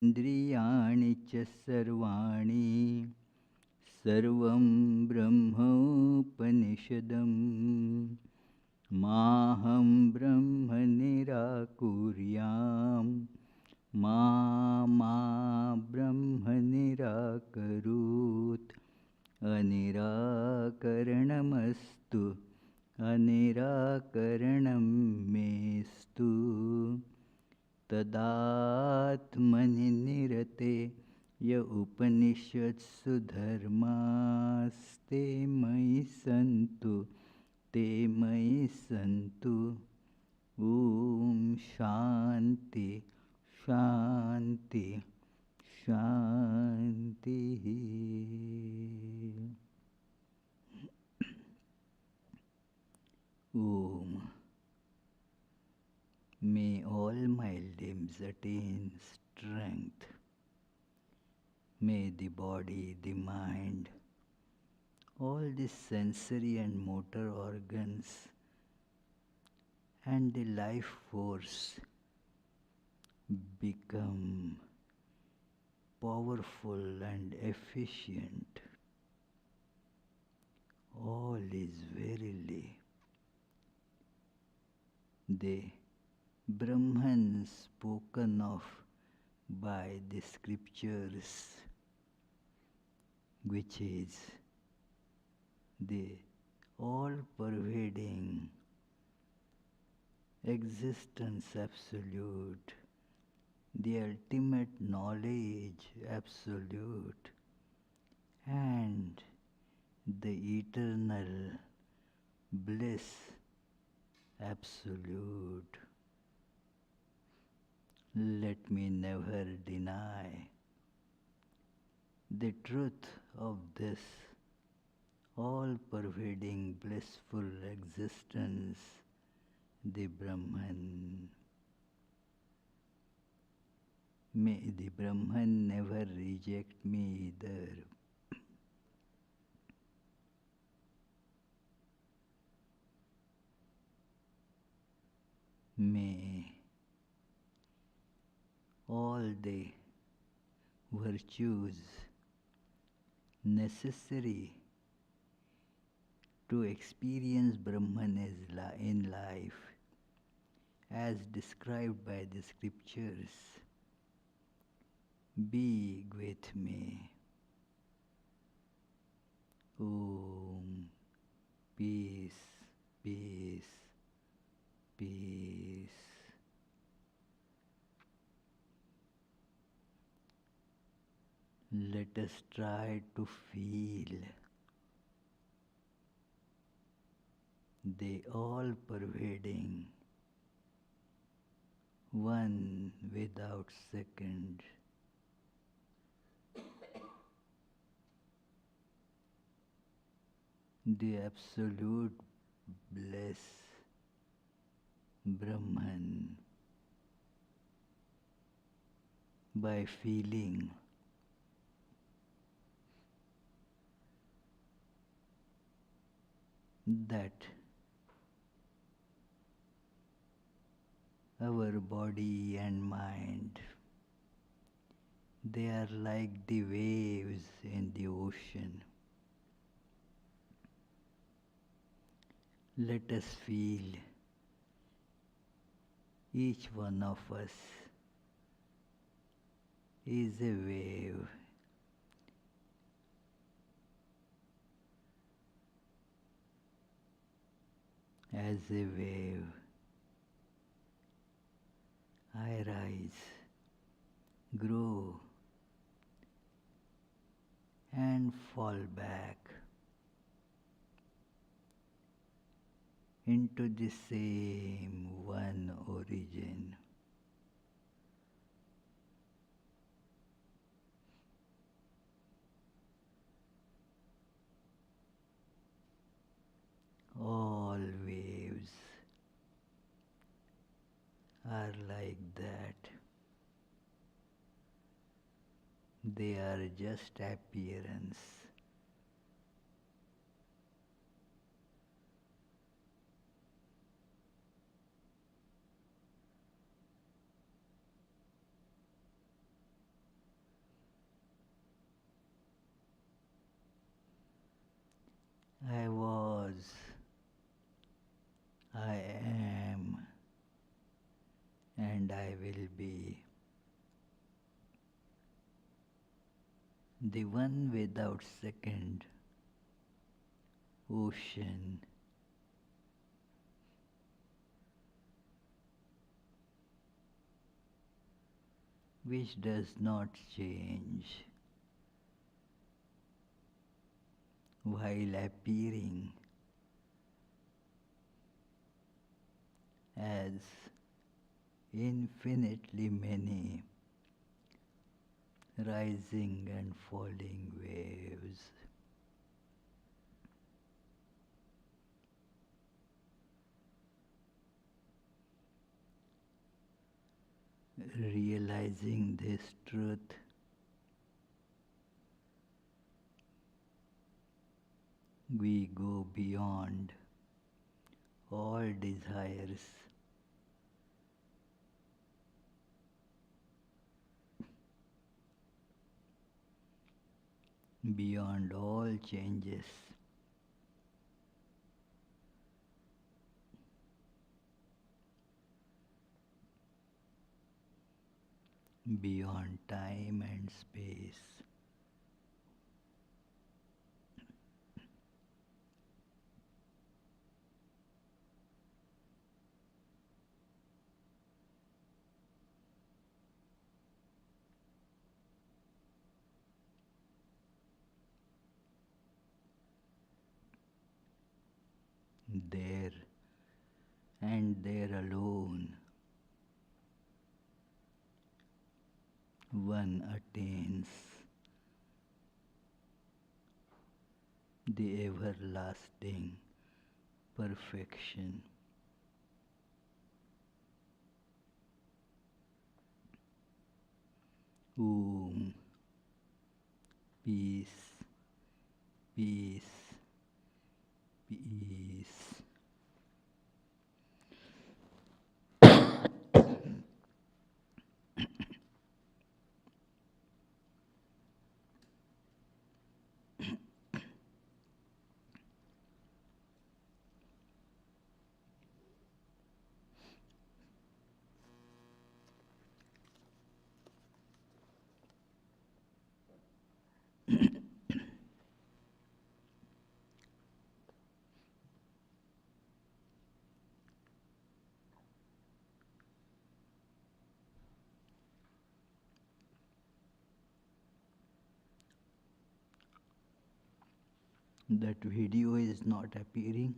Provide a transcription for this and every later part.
इंद्रियाणि च सर्वाणि सर्वं ब्रह्मोपनिषदम् माहं ब्रह्म निराकुर्याम् मा मा ब्रह्म निराकरोत् अनिराकरणमस्तु अनिराकरणं मेस्तु तदात्मनि निरते य उपनिषत्सु धर्मास्ते मयि सन्तु ते मयि सन्तु ॐ शान्ति शान्ति शान्तिः ॐ May all my limbs attain strength. May the body, the mind, all the sensory and motor organs and the life force become powerful and efficient. All is verily the Brahman spoken of by the scriptures, which is the all-pervading existence absolute, the ultimate knowledge absolute, and the eternal bliss absolute. Let me never deny the truth of this all-pervading blissful existence, the Brahman. May the Brahman never reject me either. May all the virtues necessary to experience Brahman in life, as described by the scriptures, be with me. Om, peace, peace, peace. Let us try to feel the all-pervading, one without second, the absolute bliss, Brahman, by feeling that our body and mind, they are like the waves in the ocean. Let us feel each one of us is a wave. As a wave, I rise, grow, and fall back into the same one origin. All waves are like that. They are just appearance. be. The one without second, ocean, which does not change while appearing as infinitely many rising and falling waves. Realizing this truth, we go beyond all desires, beyond all changes, beyond time and space. There and there alone, one attains the everlasting perfection. Om, peace, peace, peace. That video is not appearing.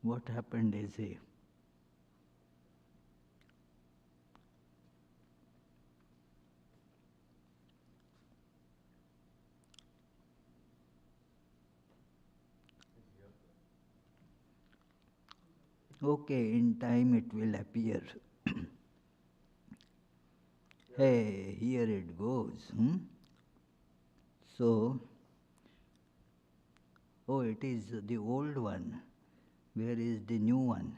What happened is okay, in time it will appear. Hey, here it goes. So, oh, it is the old one. Where is the new one?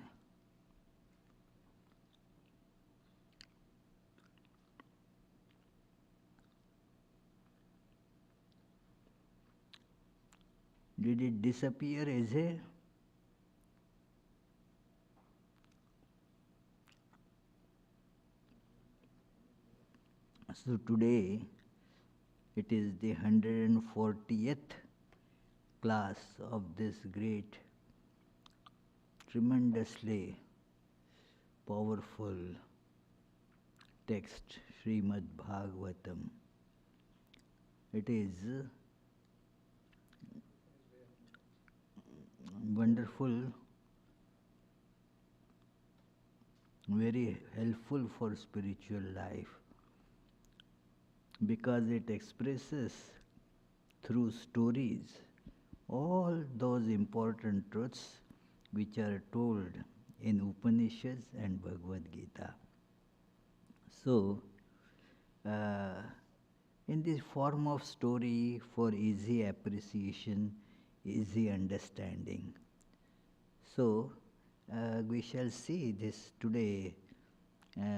Did it disappear, Eze? So today, it is the 140th class of this great, tremendously powerful text, Srimad Bhagavatam. It is wonderful, very helpful for spiritual life, because it expresses through stories all those important truths which are told in Upanishads and Bhagavad Gita. So, in this form of story for easy appreciation, easy understanding. So, we shall see this today.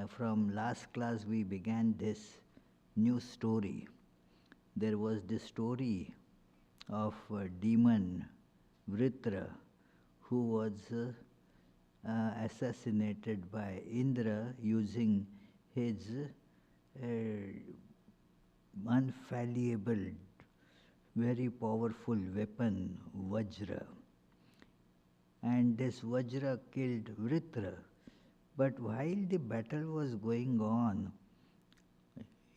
From last class we began this new story there was this story of a demon Vritra who was assassinated by Indra using his uh, unfallible, very powerful weapon, Vajra. And this Vajra killed Vritra. But while the battle was going on,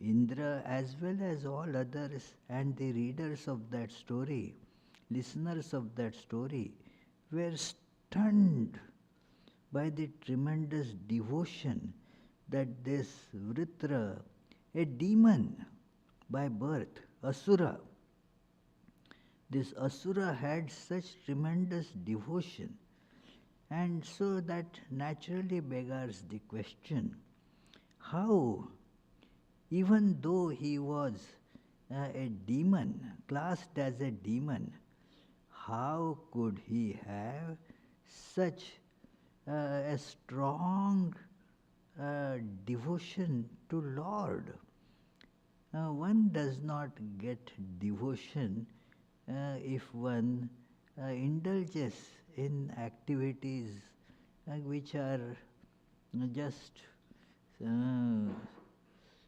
Indra, as well as all others and the readers of that story, listeners of that story, were stunned by the tremendous devotion that this Vritra, a demon by birth, Asura, this Asura had such tremendous devotion. And so that naturally beggars the question, how, even though he was a demon, classed as a demon, how could he have such a strong devotion to Lord? One does not get devotion if one indulges in activities which are just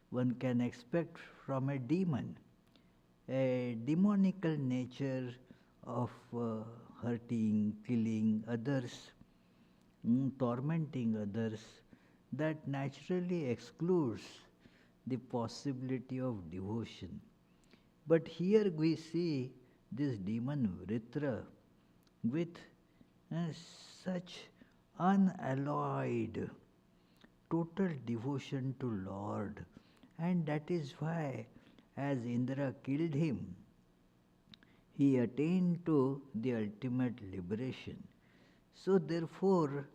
one can expect from a demon. A demonical nature of hurting, killing others, tormenting others, that naturally excludes the possibility of devotion. But here we see this demon Vritra with such unalloyed, total devotion to Lord. And that is why, as Indra killed him, he attained to the ultimate liberation. So therefore,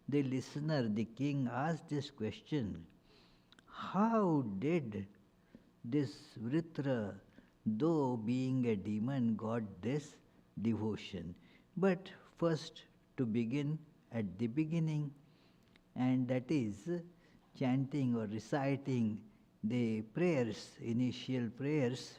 the listener, the king, asked this question, how did this Vritra, though being a demon, got this devotion? But first, to begin at the beginning, and that is chanting or reciting the prayers, initial prayers.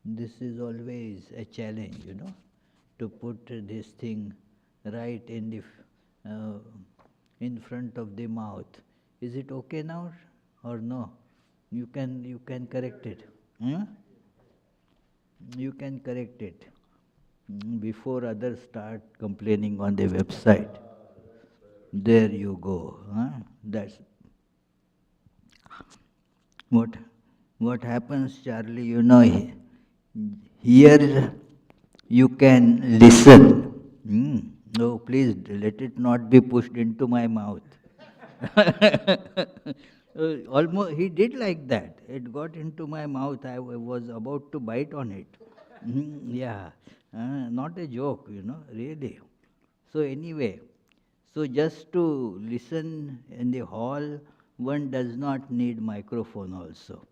This is always a challenge, to put this thing right in front of the mouth. Is it okay now or no? You can correct it. Huh? You can correct it before others start complaining on the website. There you go. Huh? That's what happens, Charlie. Here you can listen. No, please let it not be pushed into my mouth. Almost he did like that. It got into my mouth. I was about to bite on it. Yeah, not a joke, really. So anyway, so just to listen in the hall, one does not need microphone also.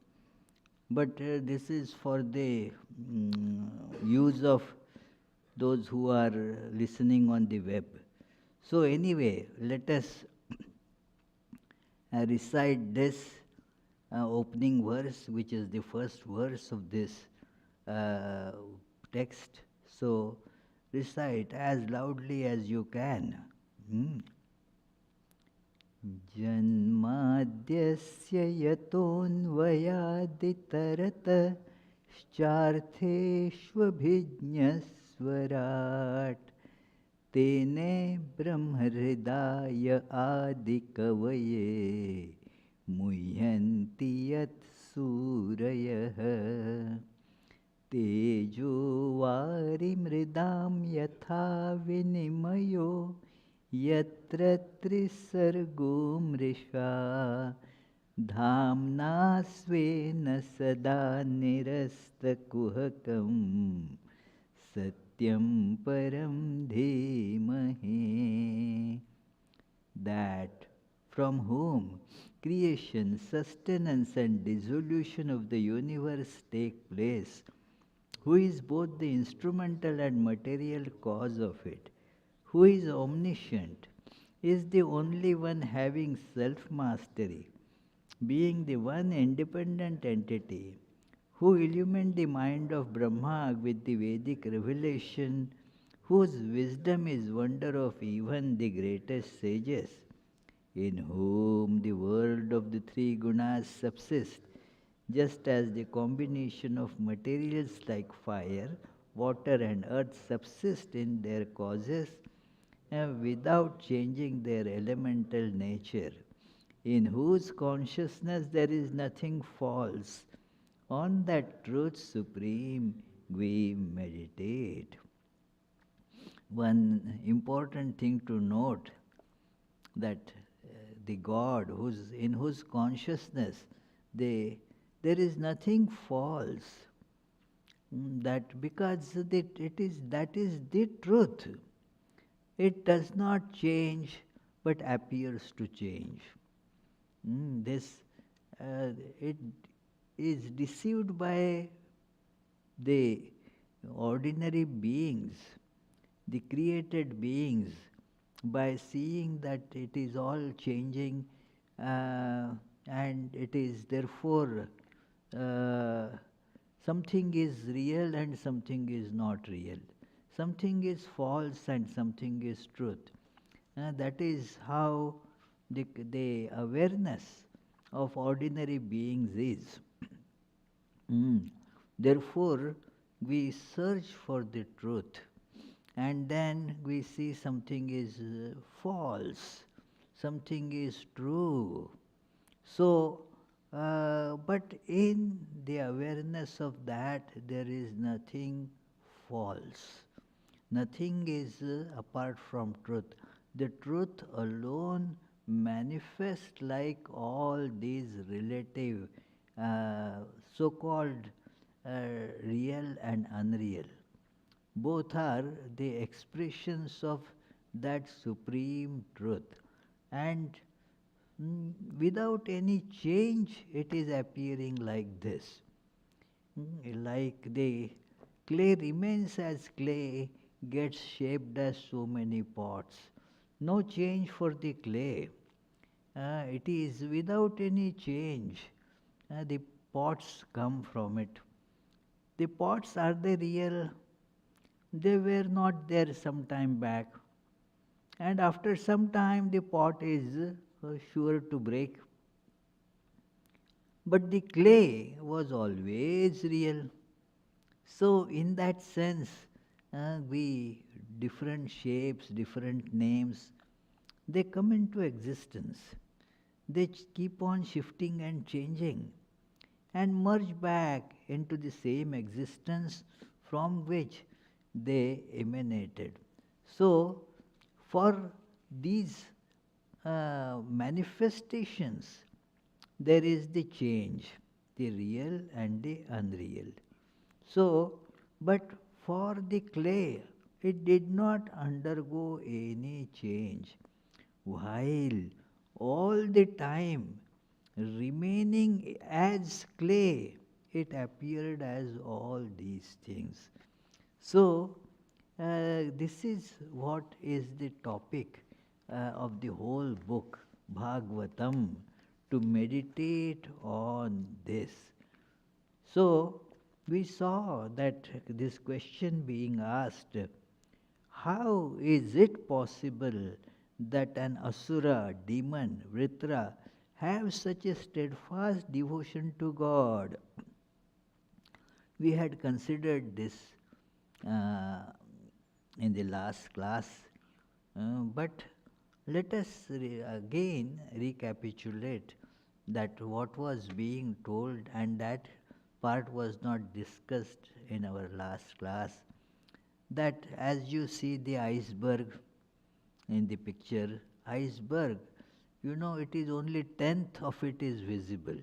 But this is for the use of those who are listening on the web. So anyway, let us recite this opening verse, which is the first verse of this text. So recite as loudly as you can. जन्माद्यस्य यतोऽन्वयादितरतश्चार्थेष्वभिज्ञस्वराट् तेने ब्रह्महृदाय आदिकवये मुह्यन्ति यत्सूरयः तेजो वारिमृदां यथा विनिमयो यत्र त्रिसर्गो मृषा धाम्ना स्वेन सदा निरस्तकुहकं सत्यं परं धीमहि. That from whom creation, sustenance and dissolution of the universe take place, who is both the instrumental and material cause of it, who is omniscient, is the only one having self-mastery, being the one independent entity, who illumined the mind of Brahma with the Vedic revelation, whose wisdom is wonder of even the greatest sages, in whom the world of the three gunas subsists, just as the combination of materials like fire, water and earth subsist in their causes without changing their elemental nature, in whose consciousness there is nothing false. On that truth supreme we meditate. One important thing to note, that the God in whose consciousness there is nothing false. That because that is the truth. It does not change but appears to change. It is deceived by the ordinary beings, the created beings, by seeing that it is all changing and it is therefore something is real and something is not real. Something is false and something is truth. That is how the awareness of ordinary beings is. Therefore, we search for the truth and then we see something is false, something is true. So, but in the awareness of that, there is nothing false. Nothing is apart from truth. The truth alone manifests like all these relative, so-called real and unreal. Both are the expressions of that supreme truth. And without any change, it is appearing like this. Like the clay remains as clay, gets shaped as so many pots. No change for the clay. It is without any change. The pots come from it. The pots, are they real? They were not there some time back. And after some time, the pot is sure to break. But the clay was always real. So, in that sense, we, different shapes, different names, they come into existence. They keep on shifting and changing and merge back into the same existence from which they emanated. So, for these manifestations, there is the change, the real and the unreal. So, but for the clay, it did not undergo any change, while all the time remaining as clay, it appeared as all these things. So, this is what is the topic of the whole book, Bhagavatam, to meditate on this. So, we saw that this question being asked, how is it possible that an asura, demon, Vritra, have such a steadfast devotion to God? We had considered this in the last class, but let us again recapitulate that what was being told, and that part was not discussed in our last class, that as you see the iceberg in the picture, iceberg, it is only 1/10 of it is visible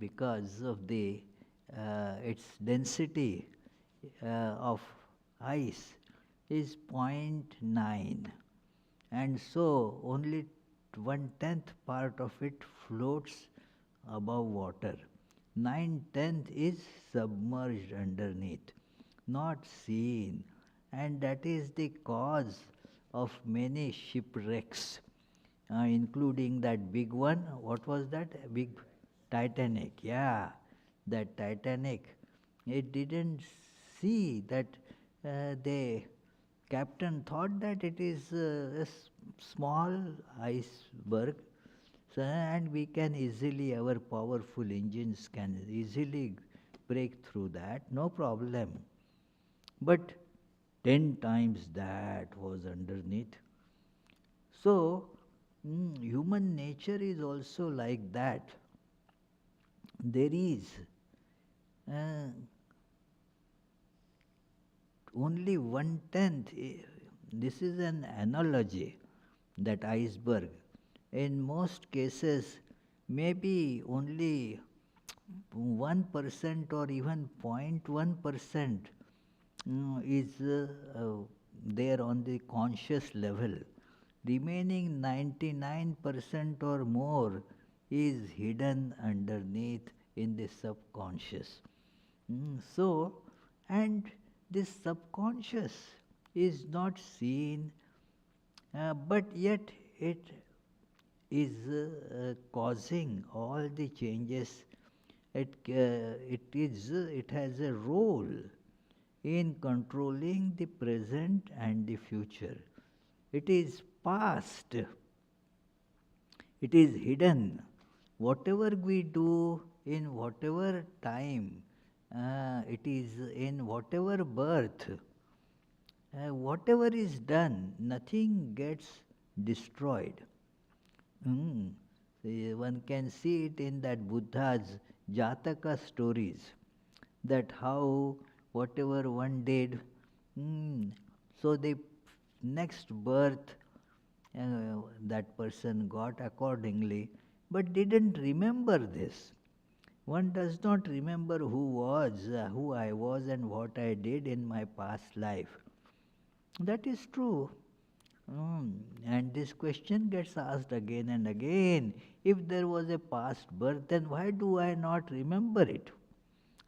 because of the its density of ice is 0.9, and so only 1/10 part of it floats above water. 9/10 is submerged underneath, not seen, and that is the cause of many shipwrecks, including that big one. What was that? Big Titanic. Yeah, that Titanic. It didn't see that the captain thought that it is a small iceberg, so, and we can easily, our powerful engines can easily break through that, no problem. But 10 times that was underneath. So, human nature is also like that. There is uh, only 1/10. This is an analogy, that iceberg. In most cases, maybe only 1% or even 0.1% is there on the conscious level. Remaining 99% or more is hidden underneath in the subconscious. So, and this subconscious is not seen, but yet it is causing all the changes. It has a role in controlling the present and the future. It is past. It is hidden. Whatever we do in whatever time, it is in whatever birth, whatever is done, nothing gets destroyed. One can see it in that Buddha's Jataka stories, that how whatever one did, so the next birth that person got accordingly, but didn't remember this. One does not remember who I was and what I did in my past life. That is true. And this question gets asked again and again. If there was a past birth, then why do I not remember it?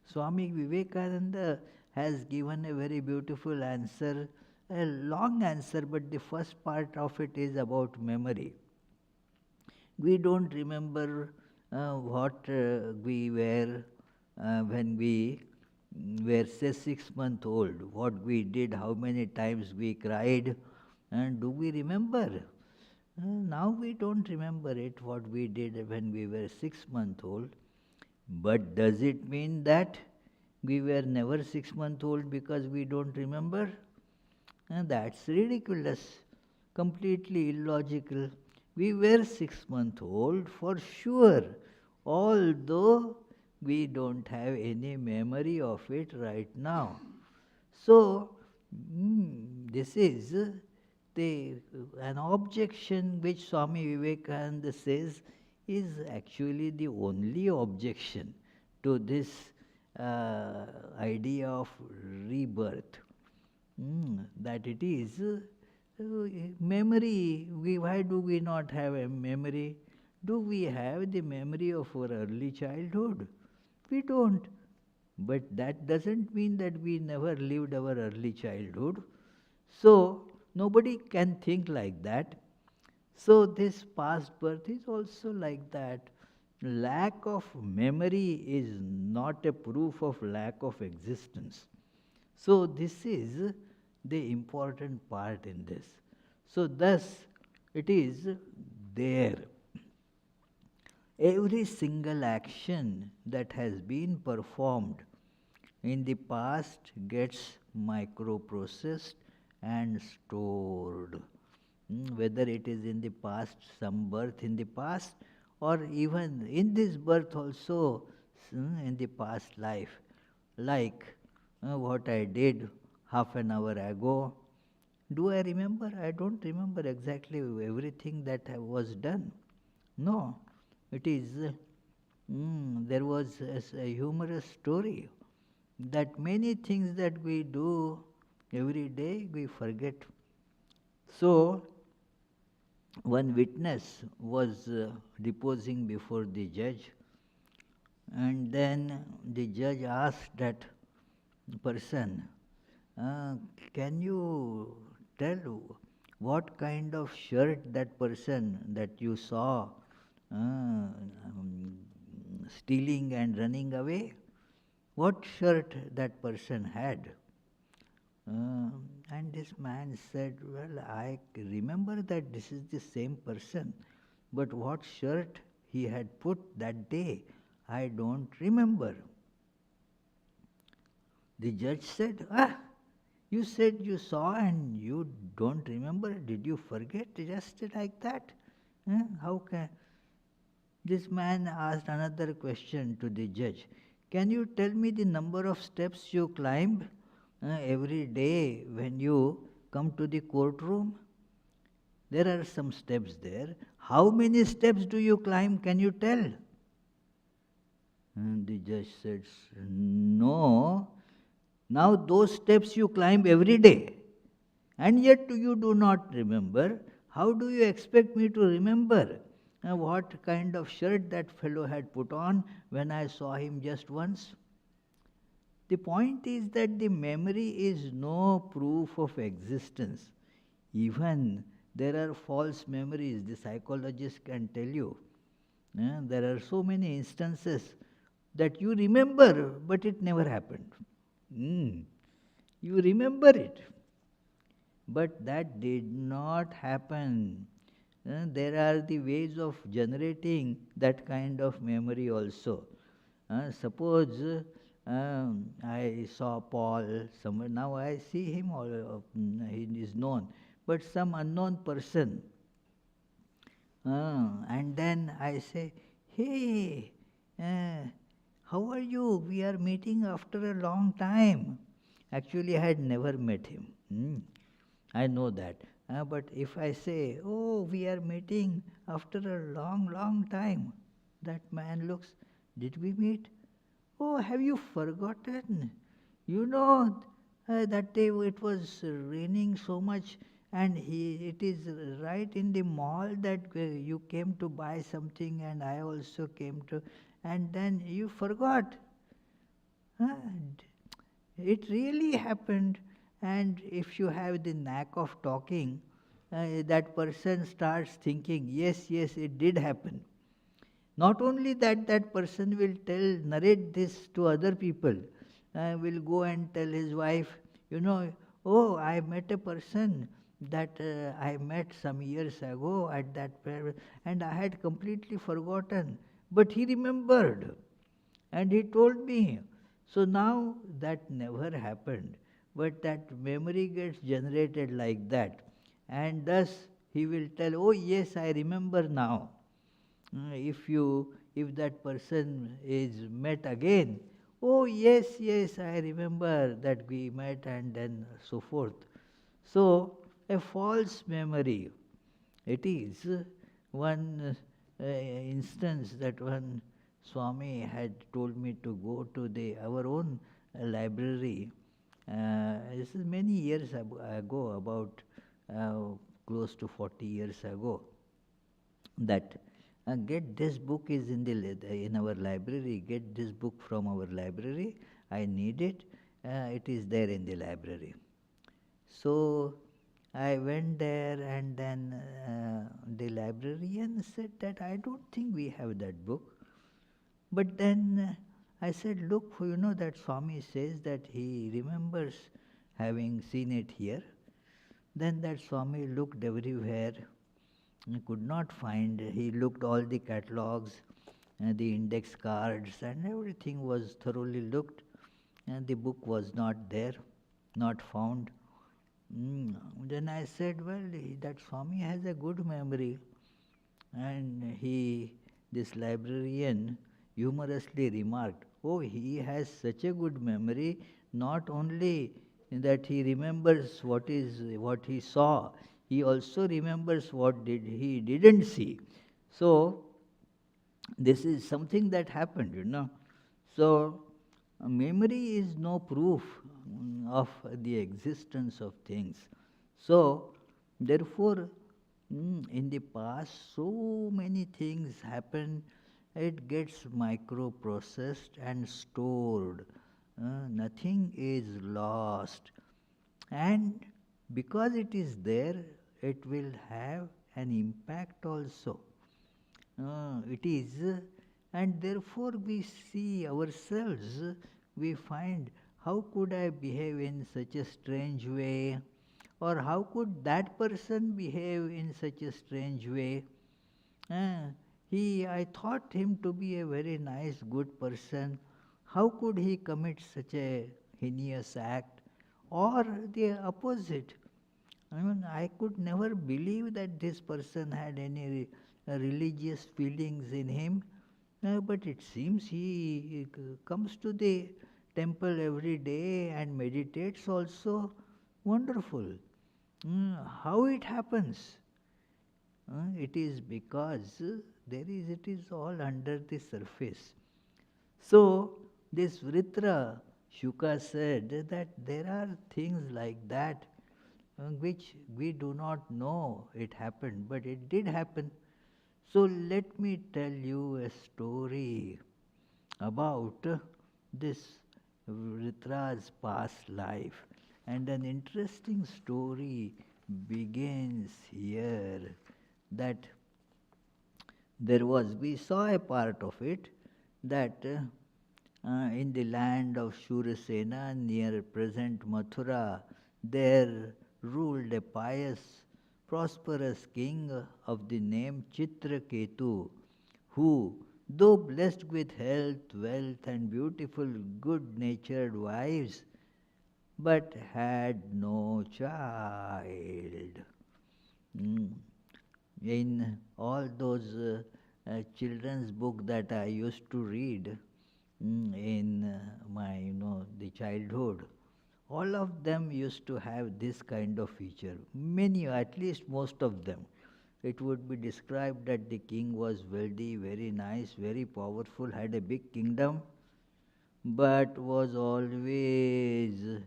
Swami Vivekananda has given a very beautiful answer, a long answer, but the first part of it is about memory. We don't remember what we were when we were, say, 6 months old, what we did, how many times we cried, and do we remember? Now we don't remember it, what we did when we were 6 months old. But does it mean that we were never 6 months old because we don't remember? And that's ridiculous, completely illogical. We were 6 months old for sure, although we don't have any memory of it right now. So, this is an objection which Swami Vivekananda says is actually the only objection to this idea of rebirth. That it is memory. Why do we not have a memory? Do we have the memory of our early childhood? We don't. But that doesn't mean that we never lived our early childhood. So, nobody can think like that. So, this past birth is also like that. Lack of memory is not a proof of lack of existence. So, this is the important part in this. So, thus, it is there. Every single action that has been performed in the past gets microprocessed and stored. Whether it is in the past, some birth in the past, or even in this birth also, in the past life, like what I did half an hour ago. Do I remember? I don't remember exactly everything that was done. No, it is, there was a humorous story that many things that we do every day we forget. So, one witness was deposing before the judge, And then the judge asked that person, uh, can you tell what kind of shirt that person that you saw stealing and running away? What shirt that person had? And this man said, well, I remember that this is the same person, but what shirt he had put that day, I don't remember. The judge said, you said you saw and you don't remember. Did you forget just like that? How can... This man asked another question to the judge. Can you tell me the number of steps you climb every day when you come to the courtroom? There are some steps there. How many steps do you climb? Can you tell? And the judge said, no. Now those steps you climb every day, and yet you do not remember. How do you expect me to remember what kind of shirt that fellow had put on when I saw him just once? The point is that the memory is no proof of existence. Even there are false memories, the psychologist can tell you. There are so many instances that you remember, but it never happened. You remember it, but that did not happen. There are the ways of generating that kind of memory also. Suppose I saw Paul somewhere, now I see him, or he is known, but some unknown person. And then I say, hey, how are you? We are meeting after a long time. Actually, I had never met him. I know that. But if I say, oh, we are meeting after a long, long time, that man looks, did we meet? Oh, have you forgotten? You know, that day it was raining so much, and it is right in the mall that you came to buy something, and I also came to, and then you forgot. Huh? It really happened. And if you have the knack of talking, that person starts thinking, yes, yes, it did happen. Not only that, that person will narrate this to other people, will go and tell his wife, oh, I met a person that I met some years ago at that place, and I had completely forgotten. But he remembered, and he told me. So now that never happened, but that memory gets generated like that. And thus he will tell, oh yes, I remember now. If that person is met again, oh yes, yes, I remember that we met, and then so forth. So a false memory. It is one instance that one Swami had told me to go to our own library. This is many years ago, about close to 40 years ago, that get this book is in our library, get this book from our library, I need it, it is there in the library. So I went there, and then the librarian said that I don't think we have that book. But then I said, look, that Swami says that he remembers having seen it here. Then that Swami looked everywhere. He could not find. He looked all the catalogues, the index cards, and everything was thoroughly looked, and the book was not there, not found. Then I said, well, that Swami has a good memory. And this librarian humorously remarked, oh, he has such a good memory, not only that he remembers what he saw, he also remembers what he didn't see. So this is something that happened. So memory is no proof of the existence of things. So therefore, in the past, so many things happened, it gets microprocessed and stored. Nothing is lost. And because it is there, it will have an impact also. It is, and therefore we see ourselves, we find how could I behave in such a strange way, or how could that person behave in such a strange way. Uh, I thought him to be a very nice, good person. How could he commit such a heinous act? Or the opposite. I mean, I could never believe that this person had any religious feelings in him, but it seems he comes to the temple every day and meditates also. Wonderful. How it happens? It is because it is all under the surface. So, this Vritra Shuka said that there are things like that which we do not know it happened, but it did happen. So, let me tell you a story about this Vritra's past life. And an interesting story begins here that we saw a part of it, that in the land of Shurasena near present Mathura, there ruled a pious, prosperous king of the name Chitraketu, who, though blessed with health, wealth, and beautiful, good natured wives, but had no child. Mm. In all those children's book that I used to read in my, the childhood, all of them used to have this kind of feature. Many, at least most of them. It would be described that the king was wealthy, very nice, very powerful, had a big kingdom, but was always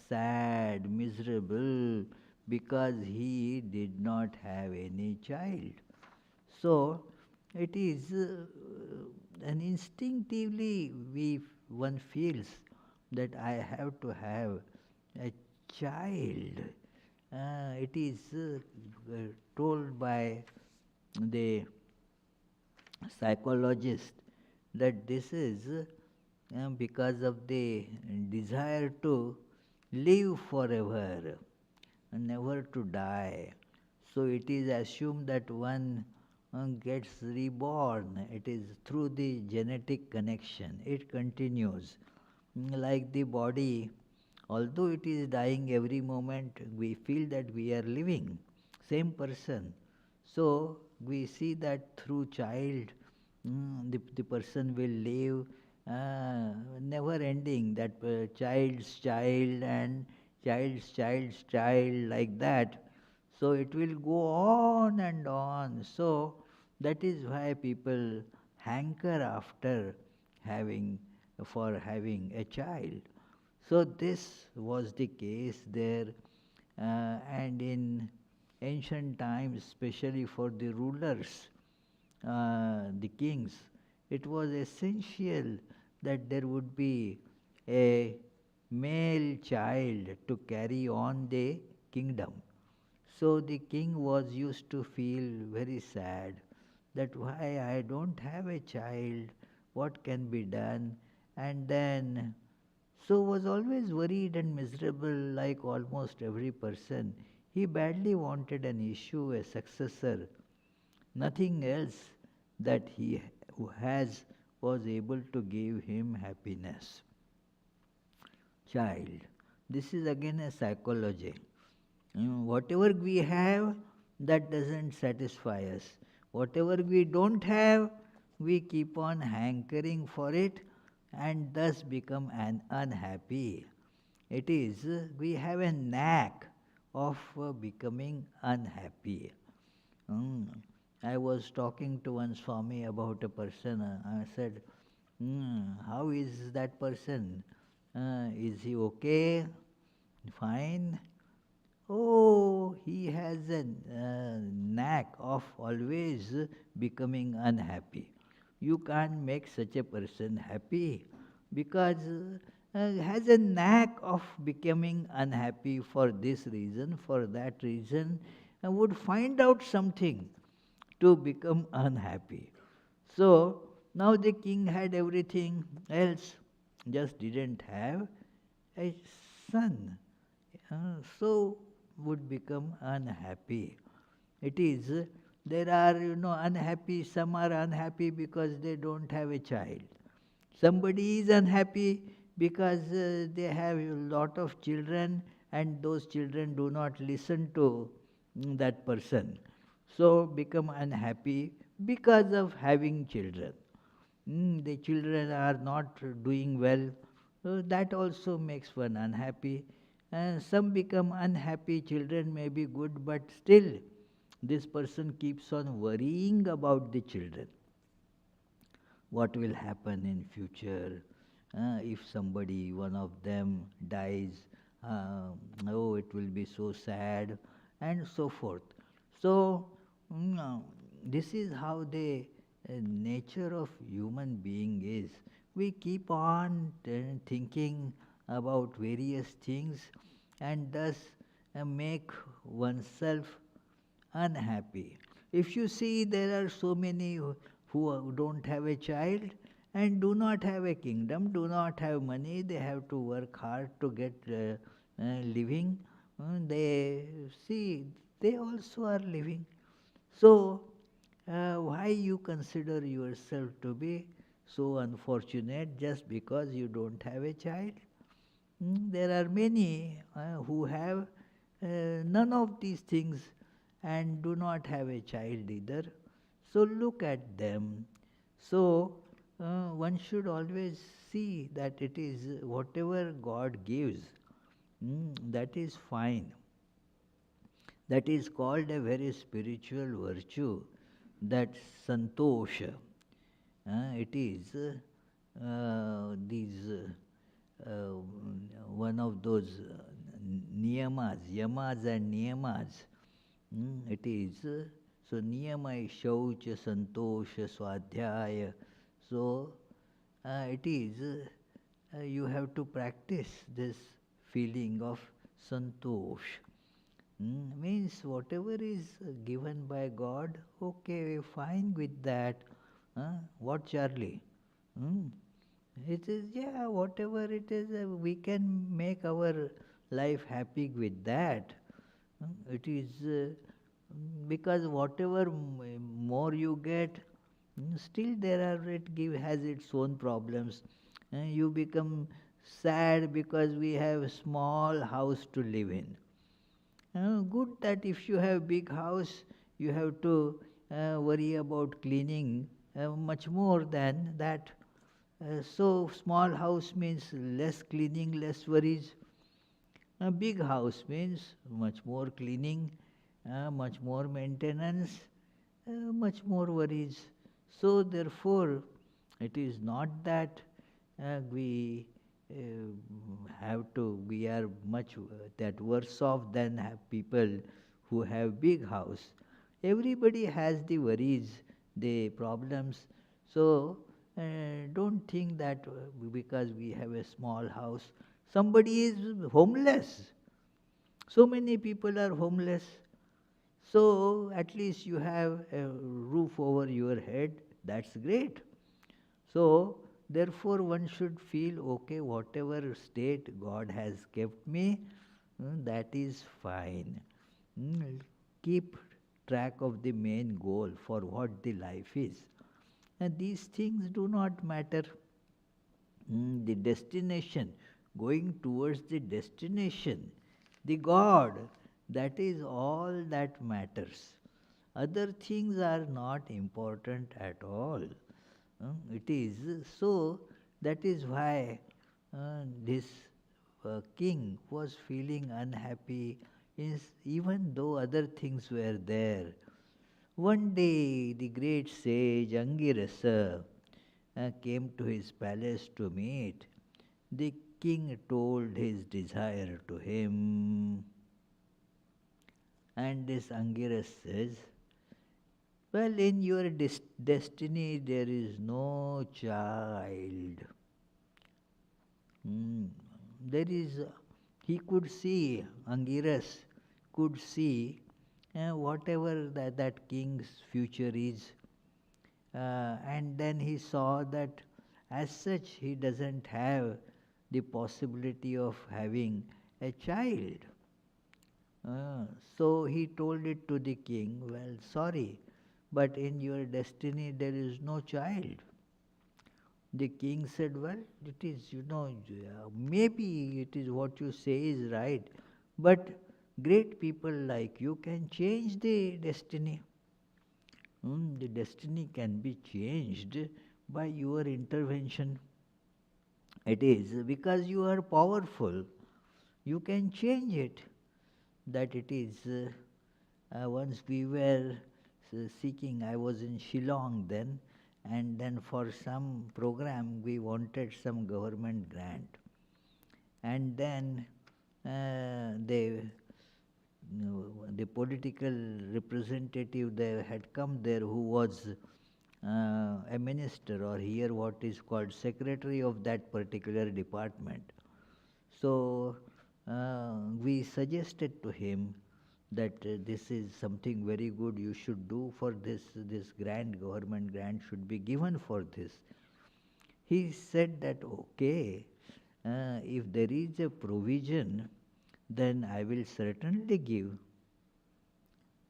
sad, miserable, because he did not have any child. So it is and instinctively one feels that I have to have a child. It is told by the psychologist that this is because of the desire to live forever, never to die. So it is assumed that one gets reborn. It is through the genetic connection. It continues. Like the body, although it is dying every moment, we feel that we are living. Same person. So we see that through child, the person will live never ending, that child's child and child's child, like that. So it will go on and on. So that is why people hanker after having a child. So this was the case there, and in ancient times, especially for the rulers, the kings, it was essential that there would be a male child to carry on the kingdom. So the king was used to feel very sad that why I don't have a child, what can be done, and then so was always worried and miserable like almost every person. He badly wanted an issue, a successor, nothing else that he who has was able to give him happiness. Child. This is again a psychology. Whatever we have, that doesn't satisfy us. Whatever we don't have, we keep on hankering for it and thus become unhappy. It is, we have a knack of becoming unhappy. I was talking to one Swami about a person. I said, how is that person? Is he okay? Fine? Oh, he has a knack of always becoming unhappy. You can't make such a person happy because has a knack of becoming unhappy for this reason, for that reason, and would find out something to become unhappy. So now the king had everything else, just didn't have a son. So would become unhappy. It is, there are, unhappy, some are unhappy because they don't have a child. Somebody is unhappy because they have a lot of children and those children do not listen to that person. So become unhappy because of having children. The children are not doing well, so that also makes one unhappy. And some become unhappy, children may be good, but still this person keeps on worrying about the children. What will happen in future? If somebody, one of them dies, oh, it will be so sad, and so forth. So, this is how the nature of human being is. We keep on thinking about various things and thus make oneself unhappy. If you see, there are so many who don't have a child and do not have a kingdom, do not have money, they have to work hard to get living. They see, they also are living. So, why you consider yourself to be so unfortunate just because you don't have a child? There are many who have none of these things and do not have a child either. So look at them. So one should always see that it is whatever God gives, that is fine. That is called a very spiritual virtue, that santosha. It is these one of those niyamas, yamas and niyamas. It is so niyama is shaucha, santosha, swadhyaya. So it is you have to practice this feeling of santosh. Means whatever is given by God, okay, fine with that. What, Charlie? Hmm? It is, yeah, whatever it is, we can make our life happy with that. It is because whatever more you get, still there are, has its own problems. You become sad because we have a small house to live in. Good that if you have big house, you have to worry about cleaning much more than that. So small house means less cleaning, less worries. A big house means much more cleaning, much more maintenance, much more worries. So therefore, it is not that we we are much that worse off than have people who have big house. Everybody has the worries, the problems. So don't think that because we have a small house, somebody is homeless. So many people are homeless. So at least you have a roof over your head. That's great. So therefore one should feel, okay, whatever state God has kept me, that is fine. Keep track of the main goal for what the life is. And these things do not matter. The destination, going towards the destination, the God, that is all that matters. Other things are not important at all. It is so, that is why this king was feeling unhappy, even though other things were there. One day, the great sage Angirasa came to his palace to meet. The king told his desire to him, and this Angiras says, Well, in your destiny there is no child. Mm. There is, he could see, Angiras could see whatever that king's future is. And then he saw that as such he doesn't have the possibility of having a child. Uh, so he told it to the king, well, sorry, but in your destiny there is no child. The king said, well, it is, maybe it is what you say is right, but great people like you can change the destiny. The destiny can be changed by your intervention. It is because you are powerful, you can change it. That it is, once we were seeking, I was in Shillong then, and then for some program we wanted some government grant. And then the political representative there had come there who was a minister, or here what is called secretary of that particular department. So we suggested to him that this is something very good you should do for this grant, government grant should be given for this. He said that, okay, if there is a provision, then I will certainly give.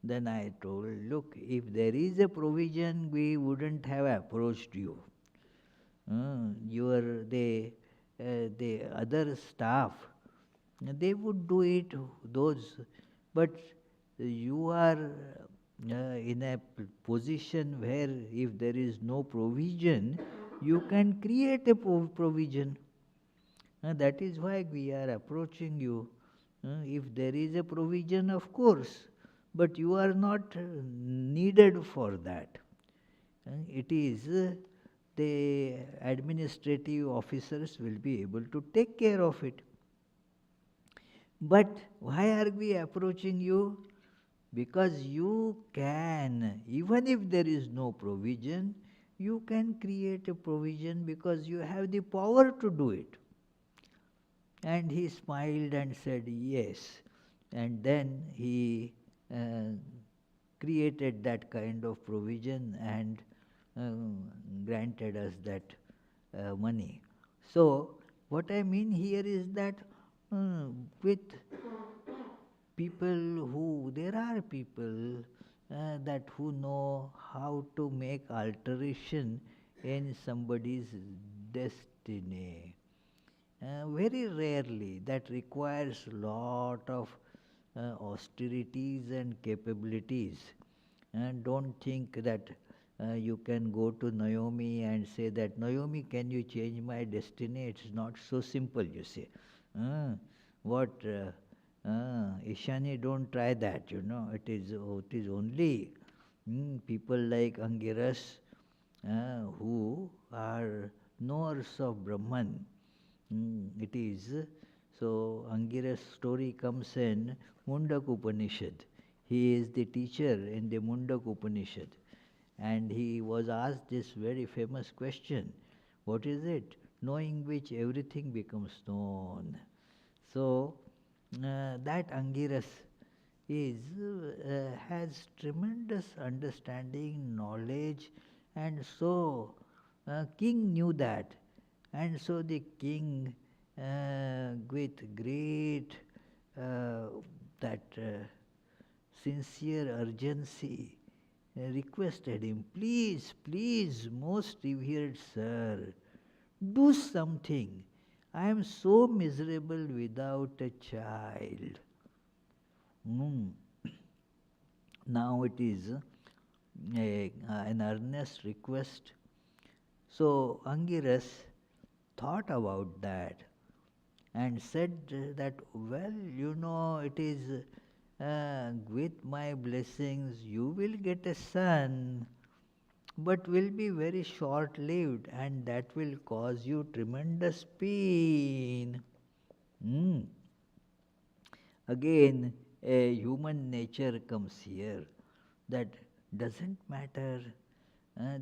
Then I told, look, if there is a provision, we wouldn't have approached you. The other staff, they would do it, those, but you are in a position where if there is no provision, you can create a provision. That is why we are approaching you. If there is a provision, of course, but you are not needed for that. It is the administrative officers will be able to take care of it. But why are we approaching you? Because you can, even if there is no provision, you can create a provision because you have the power to do it. And he smiled and said, yes. And then he created that kind of provision and granted us that money. So, what I mean here is that with people who, there are people that who know how to make alteration in somebody's destiny. Very rarely that requires lot of austerities and capabilities. And don't think that you can go to Naomi and say that, Naomi, can you change my destiny? It's not so simple, you say. What? Ishani, don't try that, It is only people like Angiras who are knowers of Brahman. It is. So Angiras' story comes in Mundak Upanishad. He is the teacher in the Mundak Upanishad. And he was asked this very famous question, what is it? Knowing which everything becomes known. So that Angiras has tremendous understanding, knowledge, and so king knew that. And so the king, with great that sincere urgency, requested him, please, please, most revered sir, do something. I am so miserable without a child. Now it is an earnest request. So Angiras thought about that and said that, well, it is with my blessings you will get a son, but will be very short-lived, and that will cause you tremendous pain. Again, a human nature comes here, that Doesn't matter.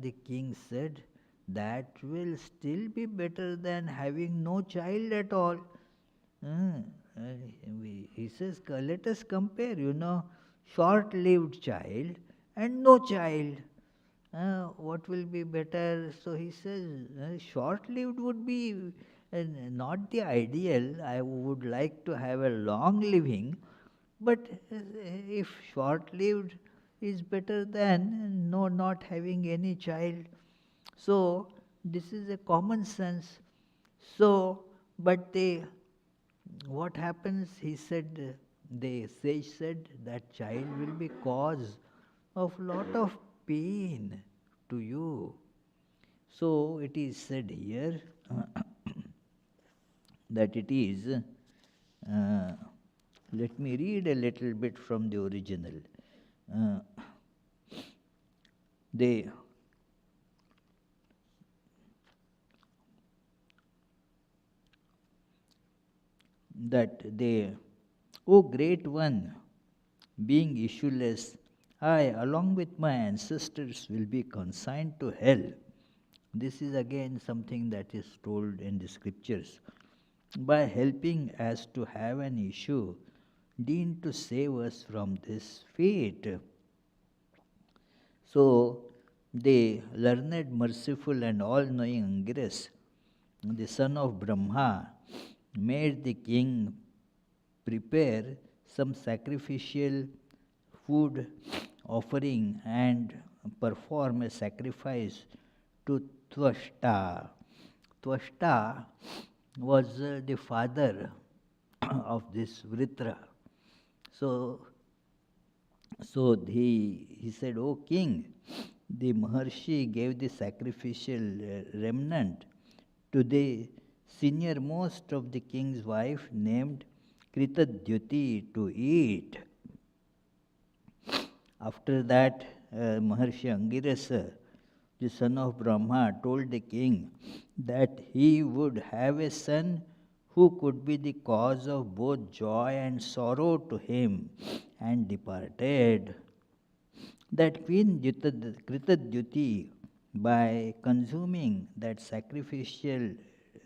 The king said, that will still be better than having no child at all. Uh, he says, let us compare, short lived child and no child. What will be better? So he says, short lived would be not the ideal. I would like to have a long living, but if short lived is better than no not having any child. So this is a common sense. So, but what happens? He said, the sage said, that child will be cause of lot of pain to you. So it is said here that it is. Let me read a little bit from the original. Uh, they that they, O great one, being issueless, I, along with my ancestors, will be consigned to hell. This is again something that is told in the scriptures. By helping as to have an issue, deemed to save us from this fate. So, the learned, merciful, and all knowing Angiras, the son of Brahma, made the king prepare some sacrificial food offering and perform a sacrifice to Tvashta. Tvashta was the father of this Vritra. So, he said, O king, the Maharshi gave the sacrificial remnant to the senior most of the king's wife named Kritadyuti to eat. After that, Maharshi Angirasa, the son of Brahma, told the king that he would have a son who could be the cause of both joy and sorrow to him, and departed. That Queen Kritadyuti, by consuming that sacrificial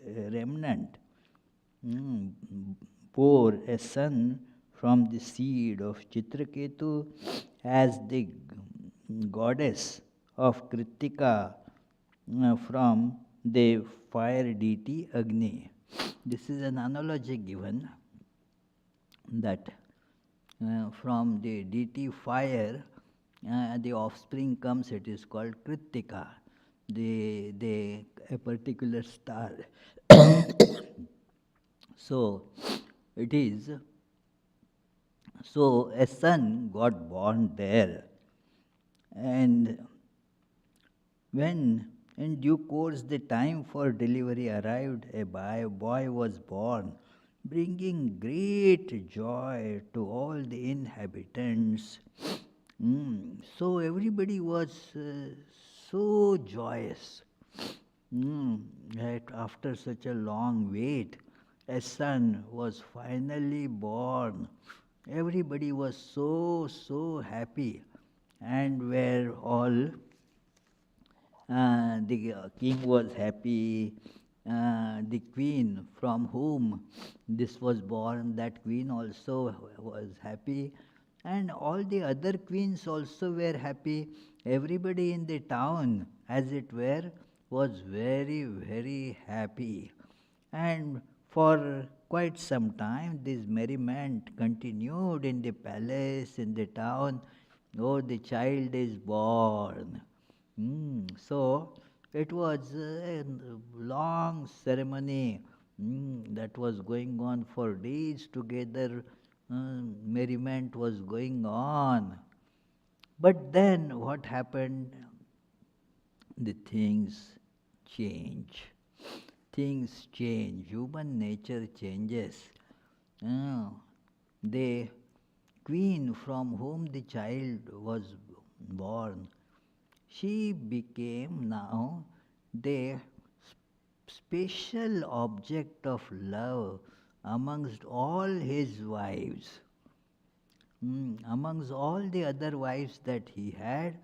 remnant, bore a son from the seed of Chitraketu as the goddess of Kritika from the fire deity Agni. This is an analogy given that from the deity fire, the offspring comes, it is called Kritika, a particular star. So, it is, so a son got born there. And when in due course the time for delivery arrived, a boy was born, bringing great joy to all the inhabitants. So everybody was so joyous. That after such a long wait, a son was finally born. Everybody was so happy, and were all the king was happy. The queen from whom this was born, that queen also was happy. And all the other queens also were happy. Everybody in the town, as it were, was very happy. And for quite some time, this merriment continued in the palace, in the town. Oh, the child is born. So it was a long ceremony that was going on for days together. Merriment was going on. But then what happened? The things change. Things change. Human nature changes. The queen from whom the child was born, she became now the special object of love amongst all his wives. Amongst all the other wives that he had,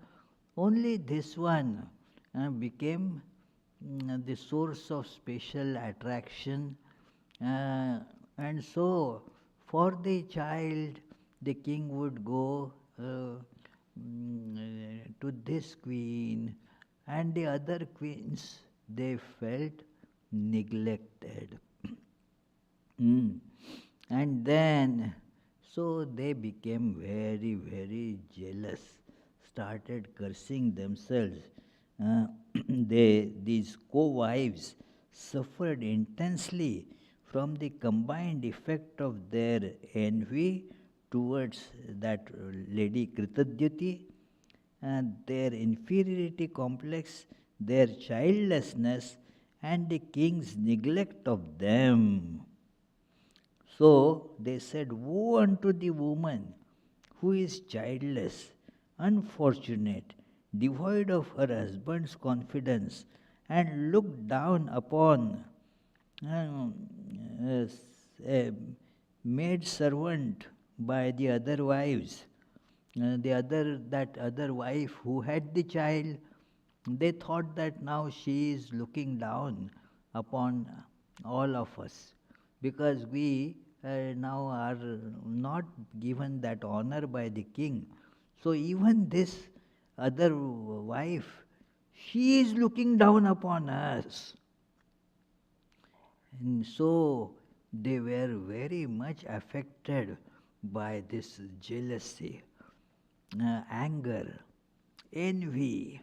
Only this one became the source of special attraction. Uh, and so, for the child, the king would go to this queen, and the other queens, they felt neglected. Mm. And then, so they became very, very jealous, started cursing themselves. These co-wives suffered intensely from the combined effect of their envy towards that lady Kritadyati, and their inferiority complex, their childlessness, and the king's neglect of them. So they said, woe unto the woman who is childless, unfortunate, devoid of her husband's confidence, and looked down upon um, a maid servant by the other wives. That other wife who had the child, they thought that now she is looking down upon all of us, because we now are not given that honor by the king. So even this other wife, she is looking down upon us. And so they were very much affected by this jealousy, anger, envy,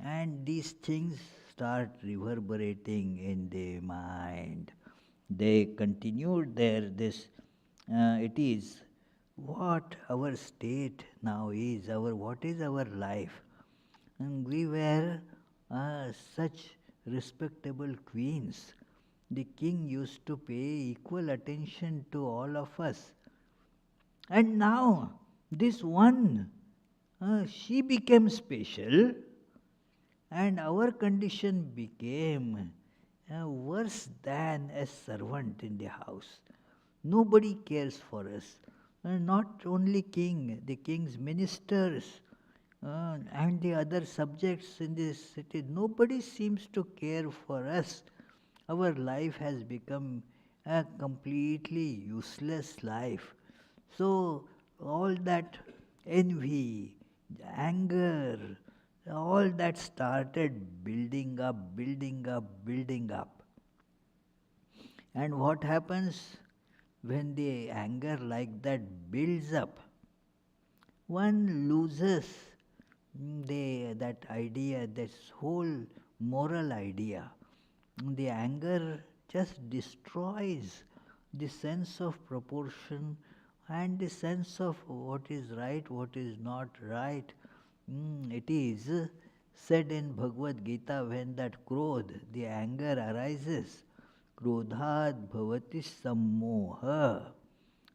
and these things start reverberating in the mind. They continued it is what our state now is, what is our life. And we were such respectable queens. The king used to pay equal attention to all of us. And now, this one, she became special, and our condition became worse than a servant in the house. Nobody cares for us. Not only king, the king's ministers and the other subjects in this city, nobody seems to care for us. Our life has become a completely useless life. So, all that envy, anger, all that started building up, building up, building up. And what happens when the anger like that builds up? One loses that idea, this whole moral idea. The anger just destroys the sense of proportion and the sense of what is right, what is not right. It is said in Bhagavad Gita, when that krodh, the anger arises, krodhat bhavati sammoha.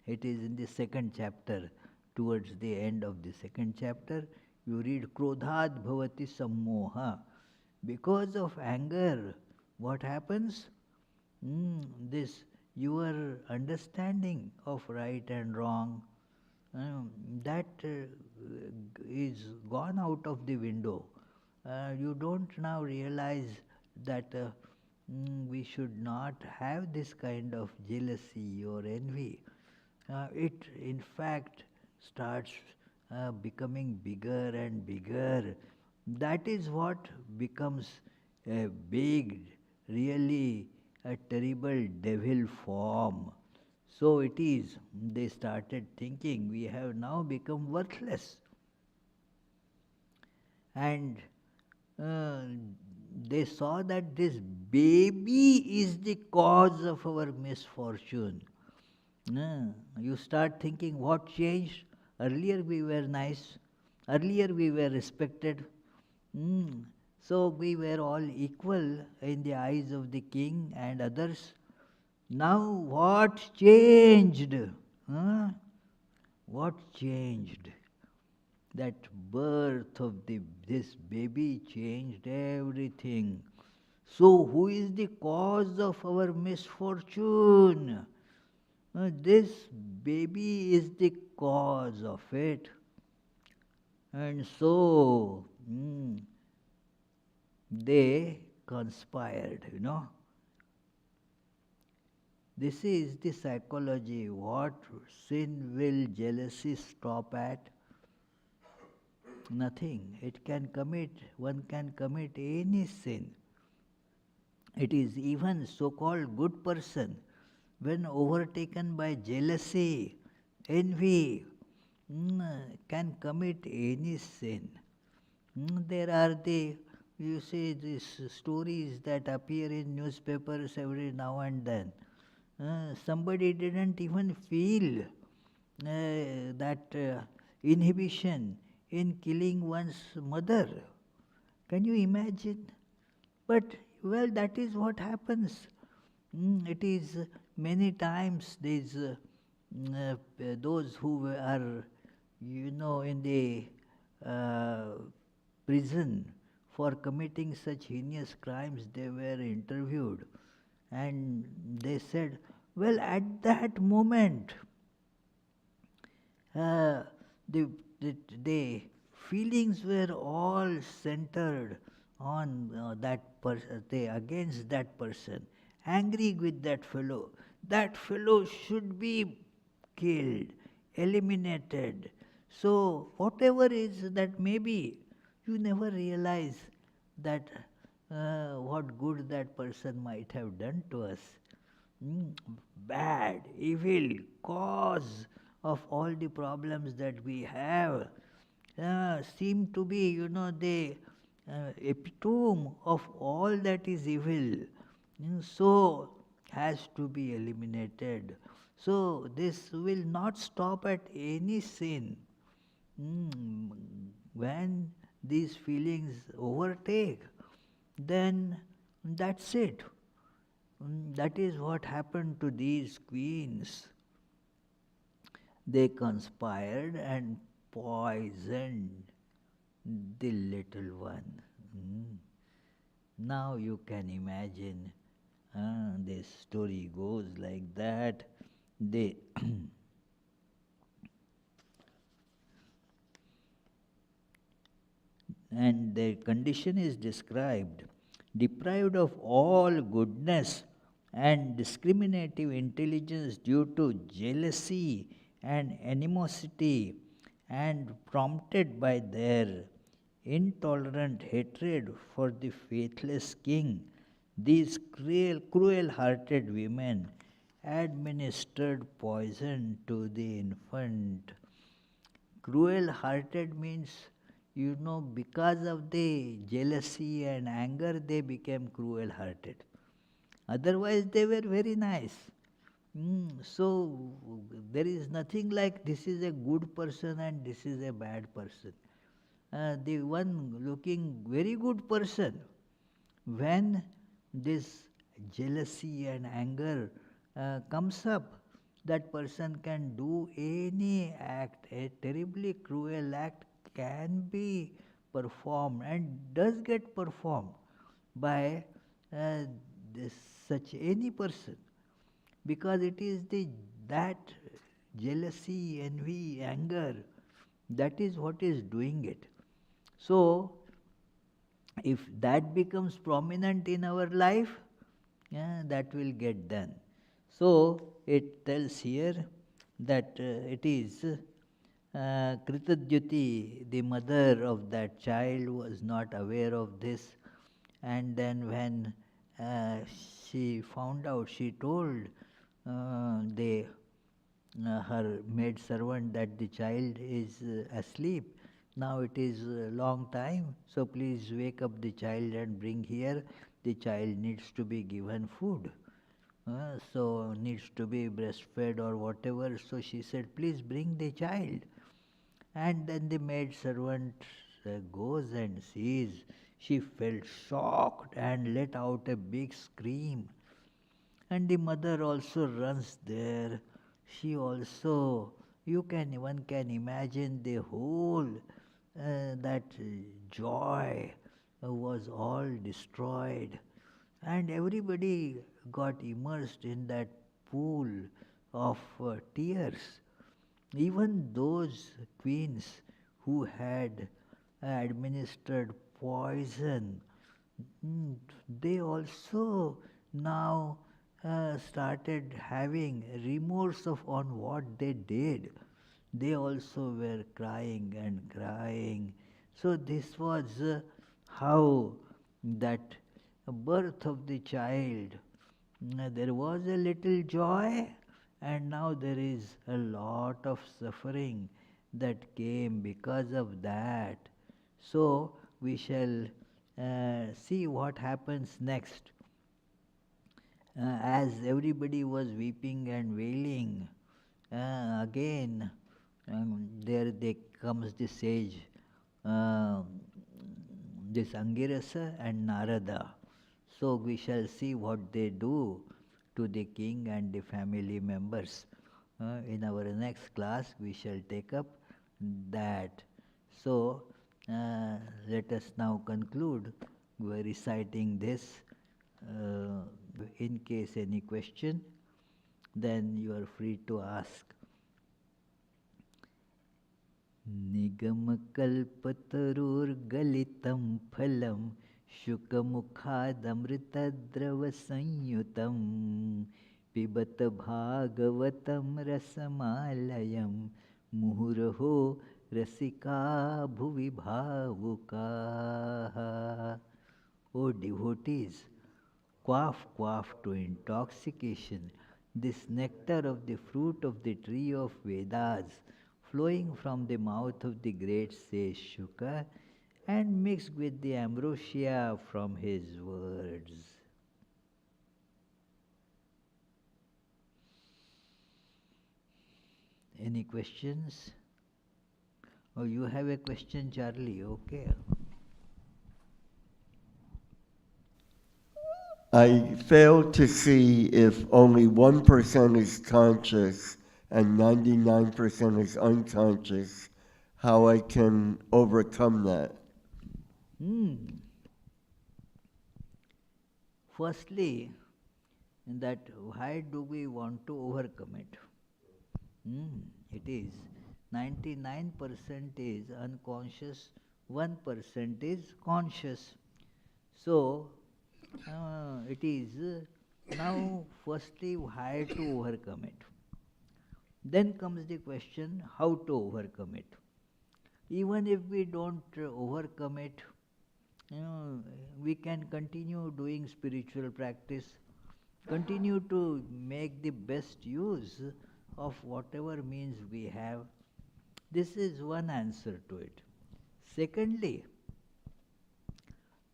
It is in the second chapter, towards the end of the second chapter, you read krodhat bhavati sammoha. Because of anger, what happens? This your understanding of right and wrong, that is gone out of the window. You don't now realize that we should not have this kind of jealousy or envy. It in fact starts becoming bigger and bigger. That is what becomes a big, really a terrible devil form. So it is, they started thinking we have now become worthless. And uh, they saw that this baby is the cause of our misfortune. You start thinking what changed? Earlier we were nice, earlier we were respected. So we were all equal in the eyes of the king and others. Now what changed? What changed? That birth of this baby changed everything. So who is the cause of our misfortune? This baby is the cause of it. And so they conspired, This is the psychology. What sin will jealousy stop at? Nothing. One can commit any sin. It is even so-called good person, when overtaken by jealousy, envy, can commit any sin. There are you see these stories that appear in newspapers every now and then. Somebody didn't even feel that inhibition in killing one's mother. Can you imagine? But, well, that is what happens. It is many times those who are, in the prison for committing such heinous crimes, they were interviewed. And they said, well, at that moment, the, the feelings were all centered on that person, against that person, angry with that fellow. That fellow should be killed, eliminated. So, whatever is that may be, you never realize that what good that person might have done to us. Bad, evil, cause of all the problems that we have seem to be, the epitome of all that is evil. So, has to be eliminated. So, this will not stop at any sin. When these feelings overtake, then that's it. That is what happened to these queens. They conspired and poisoned the little one. Now you can imagine, this story goes like that. They and their condition is described, deprived of all goodness and discriminative intelligence due to jealousy and animosity, and prompted by their intolerant hatred for the faithless king, these cruel-hearted women administered poison to the infant. Cruel-hearted means, because of the jealousy and anger, they became cruel-hearted. Otherwise, they were very nice. So, there is nothing like this is a good person and this is a bad person. The one looking very good person, when this jealousy and anger comes up, that person can do any act. A terribly cruel act can be performed and does get performed by such any person, because it is that jealousy, envy, anger, that is what is doing it. So, if that becomes prominent in our life, that will get done. So, it tells here that it is Kritadyuti, the mother of that child, was not aware of this, and then when she found out, she told her maid servant that the child is asleep. Now it is a long time, so please wake up the child and bring here. The child needs to be given food. So needs to be breastfed or whatever. So she said, please bring the child. And then the maid servant goes and sees. She felt shocked and let out a big scream. And the mother also runs there. She also, one can imagine the whole, that joy was all destroyed. And everybody got immersed in that pool of tears. Even those queens who had administered poison. Mm, They also now started having remorse of on what they did. They also were crying and crying. So this was how that birth of the child. There was a little joy, and now there is a lot of suffering that came because of that. So we shall see what happens next. As everybody was weeping and wailing, again there they comes the sage, uh, this Angirasa and Narada. So we shall see what they do to the king and the family members. In our next class, we shall take up that. So let us now conclude by reciting this. In case any question, then you are free to ask. निगमकल्पतरुर्गलितं फलं शुकमुखादमृतद्रवसंयुतं पिबत भागवतं रसमालयं मुहुरहो रसिका भुवि भावुकाः. O devotees, quaff, quaff to intoxication this nectar of the fruit of the tree of Vedas, flowing from the mouth of the great sage Shuka and mixed with the ambrosia from his words. Any questions? Oh, you have a question, Charlie? Okay. I fail to see if only 1% is conscious and 99% is unconscious, how I can overcome that. Firstly, that why do we want to overcome it? It is 99% is unconscious, 1% is conscious. So, it is now firstly why to overcome it. Then comes the question how to overcome it. Even if we don't overcome it, we can continue doing spiritual practice, continue to make the best use of whatever means we have. This is one answer to it. Secondly,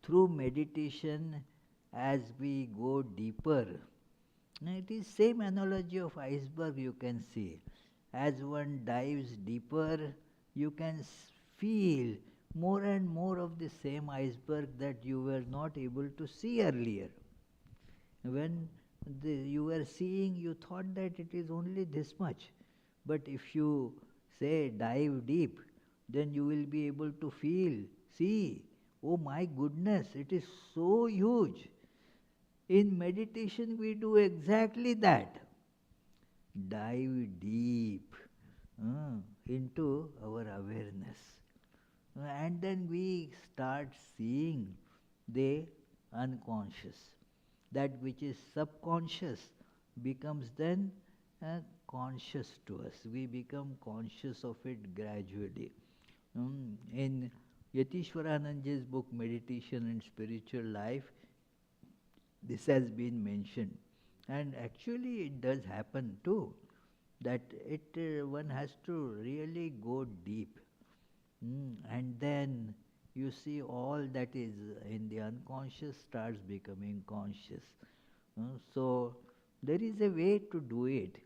through meditation, as we go deeper, it is same analogy of iceberg you can see. As one dives deeper, you can feel more and more of the same iceberg that you were not able to see earlier. When you were seeing, you thought that it is only this much. But if you say dive deep, then you will be able to feel, see, oh my goodness, it is so huge. In meditation, we do exactly that. Dive deep into our awareness. And then we start seeing the unconscious. That which is subconscious becomes then conscious to us. We become conscious of it gradually. In Yatishwarananda's book, Meditation and Spiritual Life, this has been mentioned. And actually it does happen too, that one has to really go deep. And then you see all that is in the unconscious starts becoming conscious. So there is a way to do it.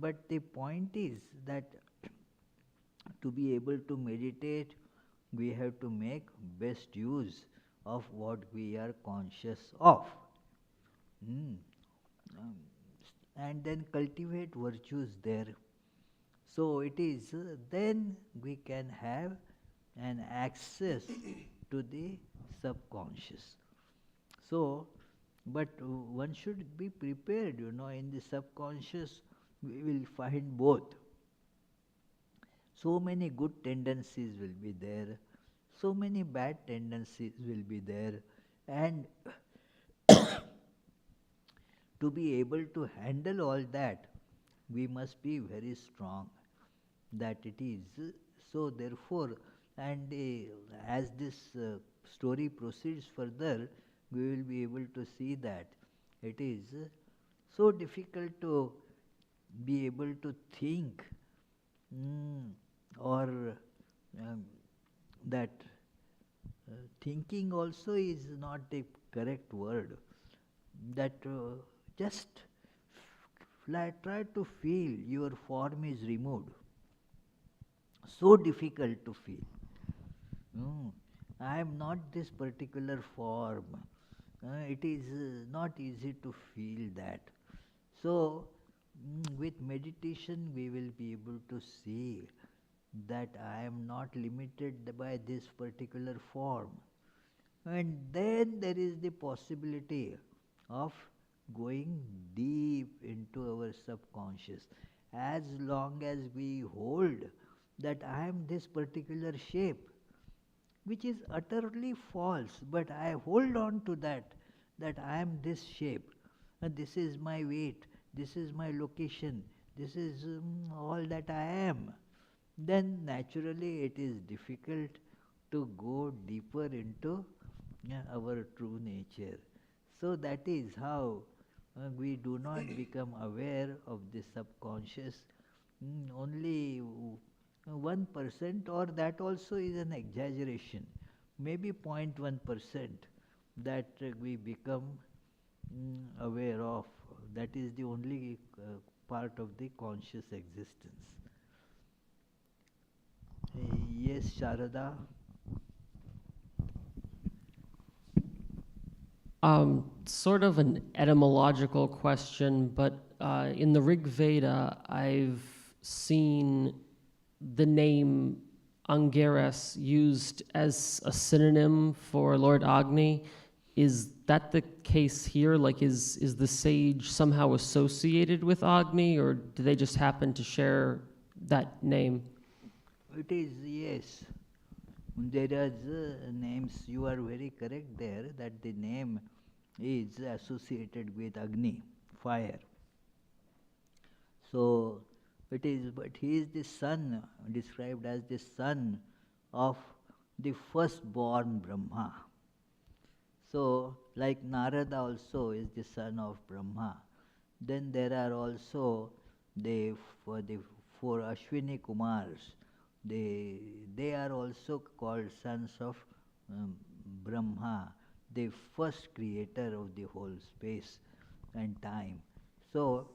But the point is that to be able to meditate, we have to make best use of what we are conscious of. And then cultivate virtues there. So it is then we can have an access to the subconscious. So, but one should be prepared, in the subconscious we will find both. So many good tendencies will be there, so many bad tendencies will be there, and to be able to handle all that, we must be very strong. That it is so. Therefore, and as this story proceeds further, we will be able to see that it is so difficult to be able to think, or um, that thinking also is not the correct word, that just try to feel your form is removed. So difficult to feel. I am not this particular form. It is not easy to feel that. So, with meditation, we will be able to see that I am not limited by this particular form. And then there is the possibility of going deep into our subconscious. As long as we hold that I am this particular shape, which is utterly false, but I hold on to that I am this shape, and this is my weight, this is my location, this is all that I am, then naturally it is difficult to go deeper into our true nature. So that is how we do not become aware of the subconscious. Only 1%, or that also is an exaggeration, maybe 0.1% that we become aware of. That is the only part of the conscious existence. Yes, Sharada? Sort of an etymological question, but in the Rig Veda, I've seen the name Angeras used as a synonym for Lord Agni. Is that the case here? Like, is the sage somehow associated with Agni, or do they just happen to share that name? It is, yes. There are names, you are very correct there, that the name is associated with Agni, fire. So it is, but he is the son, described as the son of the firstborn Brahma. So, like Narada also is the son of Brahma. Then there are also the four Ashwini Kumars. They are also called sons of Brahma, the first creator of the whole space and time. So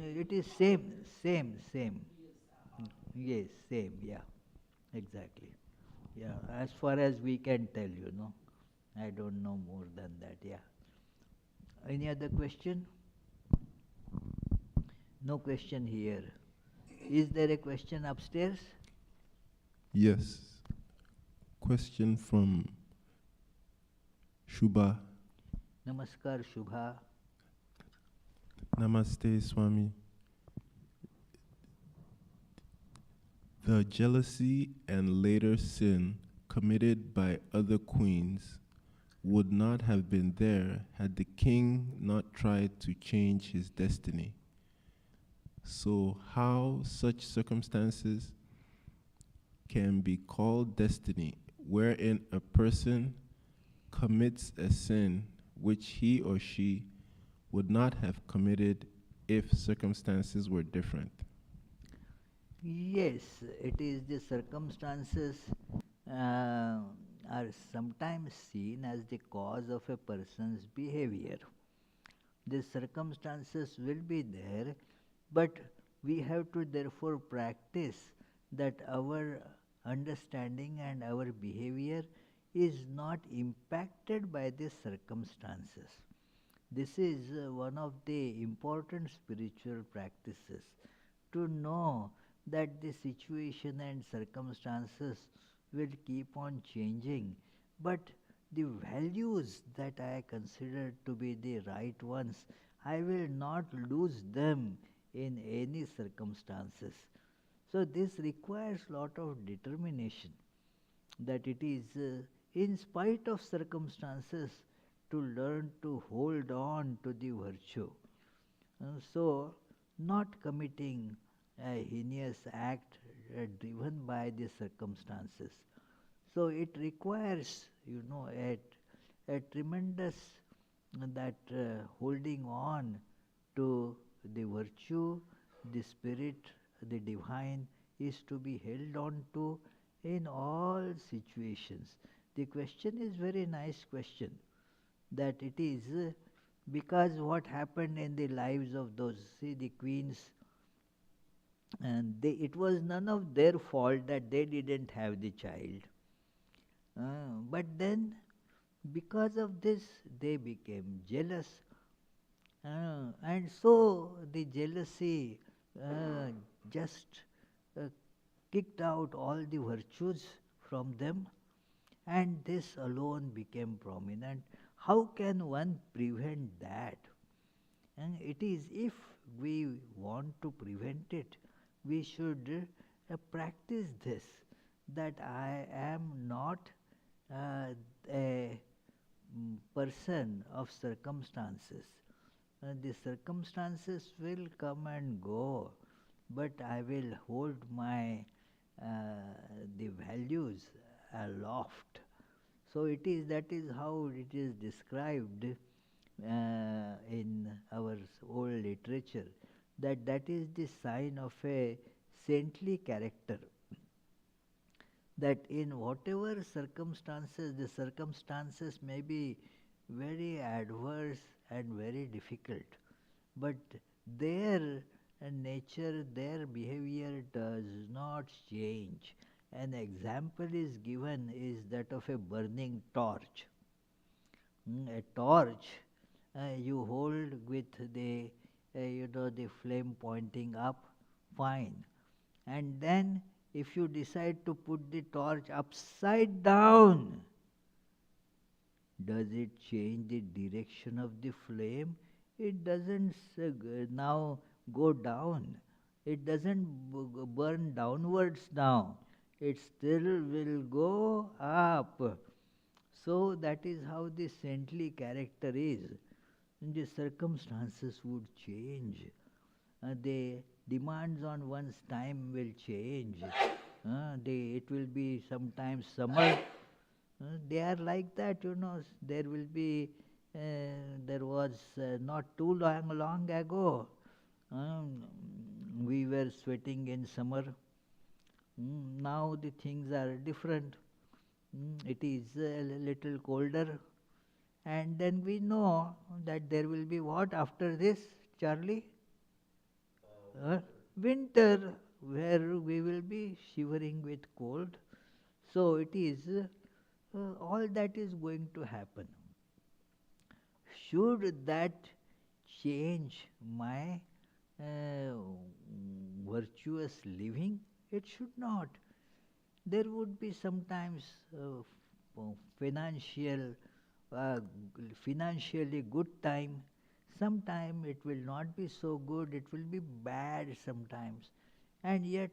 it is same. Yes, same, yeah, exactly. Yeah, as far as we can tell, I don't know more than that, yeah. Any other question? No question here. Is there a question upstairs? Yes. Question from Shubha. Namaskar, Shubha. Namaste, Swami. The jealousy and later sin committed by other queens would not have been there had the king not tried to change his destiny. So how such circumstances can be called destiny, wherein a person commits a sin which he or she would not have committed if circumstances were different? Yes, it is the circumstances are sometimes seen as the cause of a person's behavior. The circumstances will be there, but we have to therefore practice that our understanding and our behavior is not impacted by the circumstances. This is one of the important spiritual practices, to know that the situation and circumstances will keep on changing, but the values that I consider to be the right ones, I will not lose them in any circumstances. So this requires lot of determination, that it is in spite of circumstances to learn to hold on to the virtue. So not committing a heinous act driven by the circumstances. So it requires, a tremendous that holding on to the virtue, the spirit, the divine is to be held on to in all situations. The question is very nice question, that it is because what happened in the lives of those, see the queens, and it was none of their fault that they didn't have the child. But then, because of this, they became jealous. And so the jealousy just uh, kicked out all the virtues from them, and this alone became prominent. How can one prevent that? And it is, if we want to prevent it, we should practice this, that I am not a person of circumstances. The circumstances will come and go, but I will hold my the values aloft. So it is, that is how it is described in our old literature, that that is the sign of a saintly character, that in whatever circumstances, the circumstances may be very adverse and very difficult, but their nature, their behavior does not change. An example is given is that of a burning torch. A torch you hold with the the flame pointing up, fine. And then if you decide to put the torch upside down, does it change the direction of the flame? It doesn't now go down. It doesn't burn downwards now. It still will go up. So that is how the saintly character is. The circumstances would change. The demands on one's time will change. It will be sometimes summer. They are like that, There will be, there was not too long ago, um, we were sweating in summer. Now the things are different. It is a little colder. And then we know that there will be what after this, Charlie? Winter, where we will be shivering with cold. So it is, all that is going to happen. Should that change my virtuous living? It should not. There would be sometimes financial, uh, financially good time. Sometime it will not be so good, it will be bad sometimes. And yet,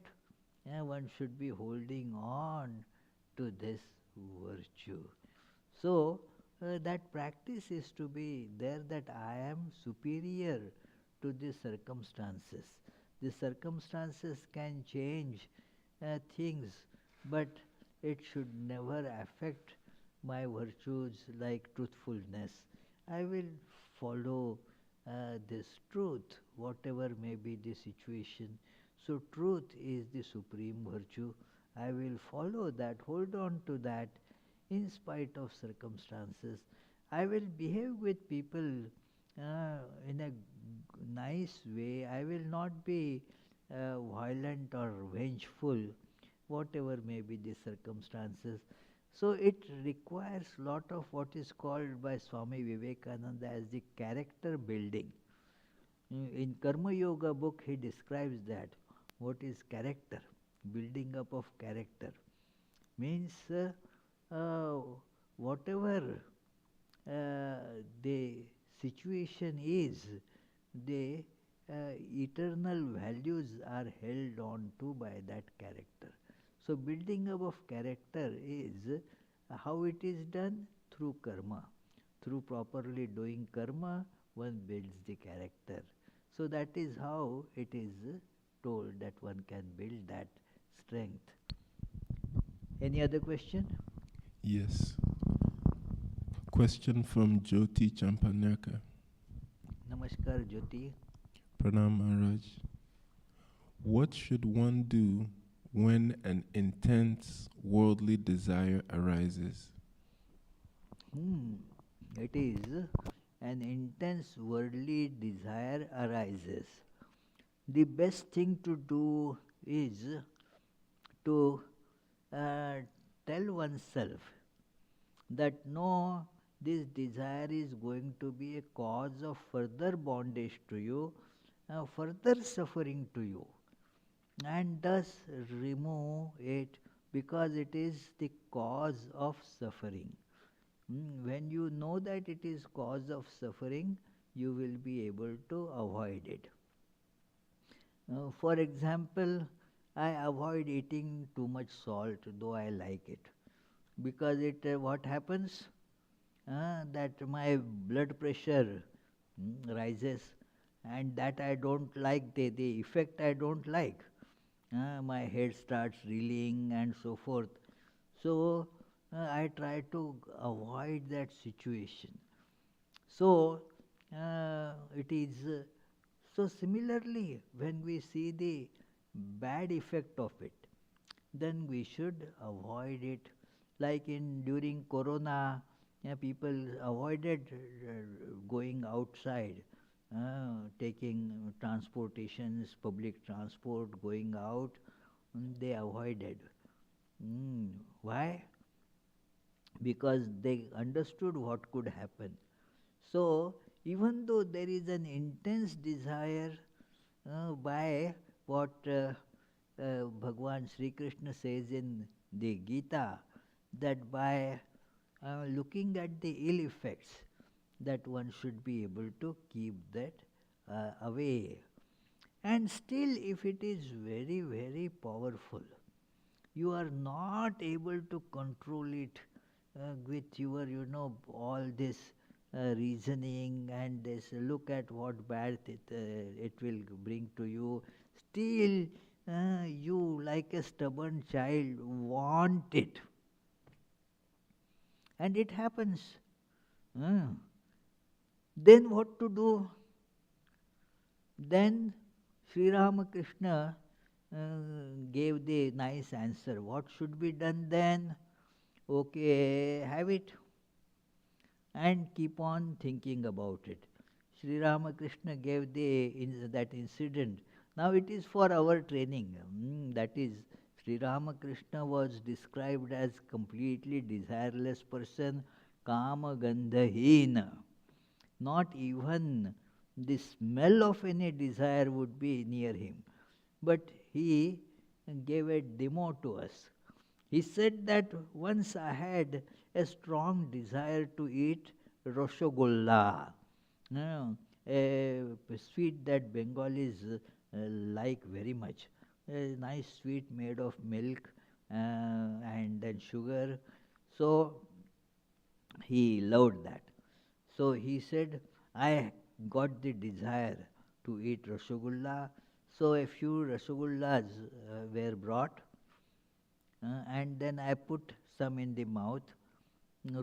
one should be holding on to this virtue. So, that practice is to be there, that I am superior to the circumstances. The circumstances can change things, but it should never affect my virtues like truthfulness. I will follow this truth, whatever may be the situation. So, truth is the supreme virtue. I will follow that, hold on to that in spite of circumstances. I will behave with people in a nice way. I will not be violent or vengeful, whatever may be the circumstances. So it requires lot of what is called by Swami Vivekananda as the character building. In Karma Yoga book, he describes that. What is character? Building up of character means uh, whatever the situation is, the eternal values are held on to by that character. So building up of character is how it is done through karma. Through properly doing karma, one builds the character. So that is how it is told that one can build that strength. Any other question? Yes. Question from Jyoti Champanaka. Namaskar, Jyoti. Pranam Maharaj. What should one do when an intense worldly desire arises? It is an intense worldly desire arises. The best thing to do is to tell oneself that no, this desire is going to be a cause of further bondage to you, further suffering to you, and thus remove it because it is the cause of suffering. When you know that it is cause of suffering, you will be able to avoid it. For example, I avoid eating too much salt, though I like it, because it what happens that my blood pressure rises, and that I don't like, the effect I don't like. My head starts reeling and so forth. So I try to avoid that situation. So it is so similarly when we see the bad effect of it, then we should avoid it. Like in during Corona, people avoided going outside, taking transportations, public transport, going out. They avoided. Why? Because they understood what could happen. So, even though there is an intense desire by what Bhagwan Sri Krishna says in the Gita, that by looking at the ill effects, that one should be able to keep that away. And still, if it is very, very powerful, you are not able to control it with your, all this reasoning and this look at what bad it will bring to you. Still, you, like a stubborn child, want it. And it happens. Then what to do? Then Sri Ramakrishna gave the nice answer. What should be done then? Okay, have it and keep on thinking about it. Sri Ramakrishna gave that incident. Now it is for our training. That is, Sri Ramakrishna was described as completely desireless person, kama gandhahina. Not even the smell of any desire would be near him. But he gave a demo to us. He said that once I had a strong desire to eat Rasgulla, a sweet that Bengalis like very much. A nice sweet made of milk and then sugar. So he loved that. So he said, I got the desire to eat Rasgulla. So a few Rasgullas were brought, and then I put some in the mouth,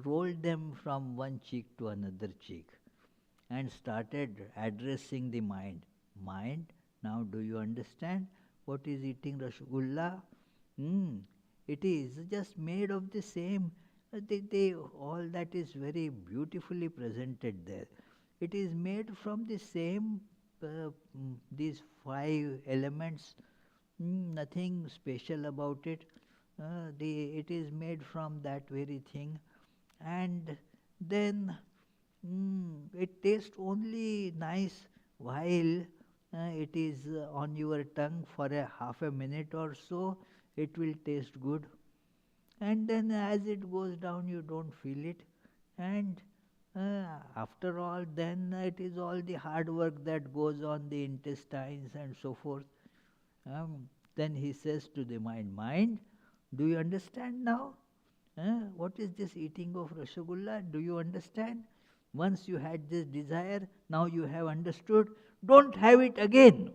rolled them from one cheek to another cheek, and started addressing the mind. Mind, now do you understand what is eating Rasgulla? It is just made of the same, all that is very beautifully presented there. It is made from the same, these five elements, nothing special about it. It is made from that very thing, and then it tastes only nice while it is on your tongue for a half a minute or so. It will taste good, and then as it goes down, you don't feel it, and After all, then it is all the hard work that goes on the intestines and so forth. Then he says to the mind, do you understand now? What is this eating of Rasgulla? Do you understand? Once you had this desire, now you have understood. Don't have it again.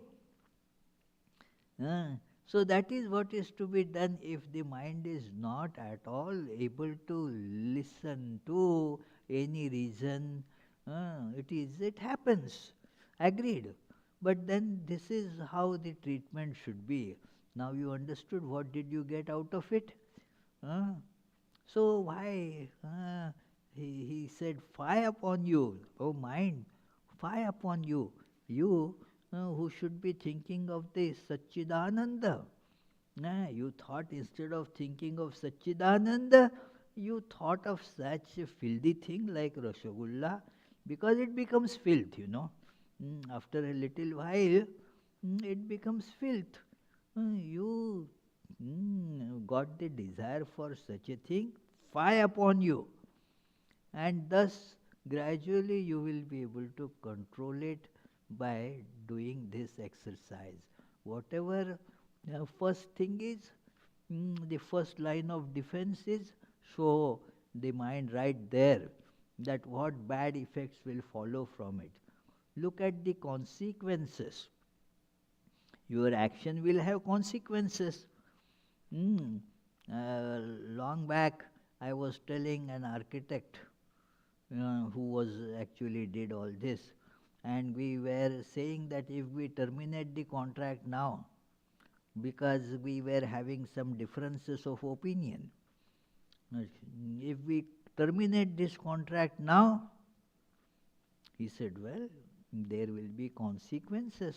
So that is what is to be done if the mind is not at all able to listen to any reason. It happens. Agreed. But then this is how the treatment should be. Now you understood what did you get out of it? So why? He said, fire upon you, oh mind, fire upon you. You who should be thinking of the Satchidananda. You thought instead of thinking of Satchidananda, you thought of such a filthy thing like Rasgulla, because it becomes filth. After a little while, it becomes filth. You got the desire for such a thing, fire upon you. And thus, gradually you will be able to control it by doing this exercise. Whatever first thing is, the first line of defense is show the mind right there that what bad effects will follow from it. Look at the consequences. Your action will have consequences. Long back, I was telling an architect who was actually did all this, and we were saying that if we terminate the contract now, because we were having some differences of opinion, if we terminate this contract now, he said, well, there will be consequences.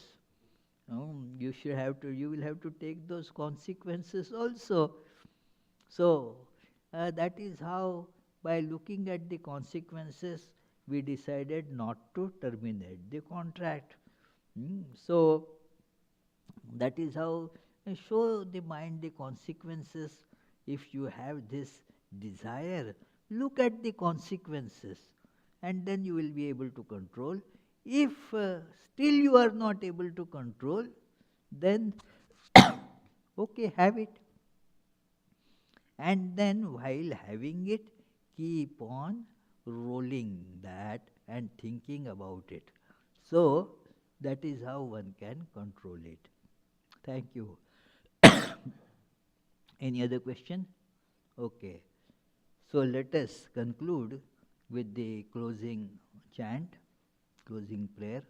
You will have to take those consequences also. So that is how, by looking at the consequences, we decided not to terminate the contract. So that is how show the mind the consequences. If you have this desire, look at the consequences, and then you will be able to control. If still you are not able to control, then okay, have it. And then while having it, keep on rolling that and thinking about it. So that is how one can control it. Thank you. Any other question? Okay. So let us conclude with the closing chant, closing prayer.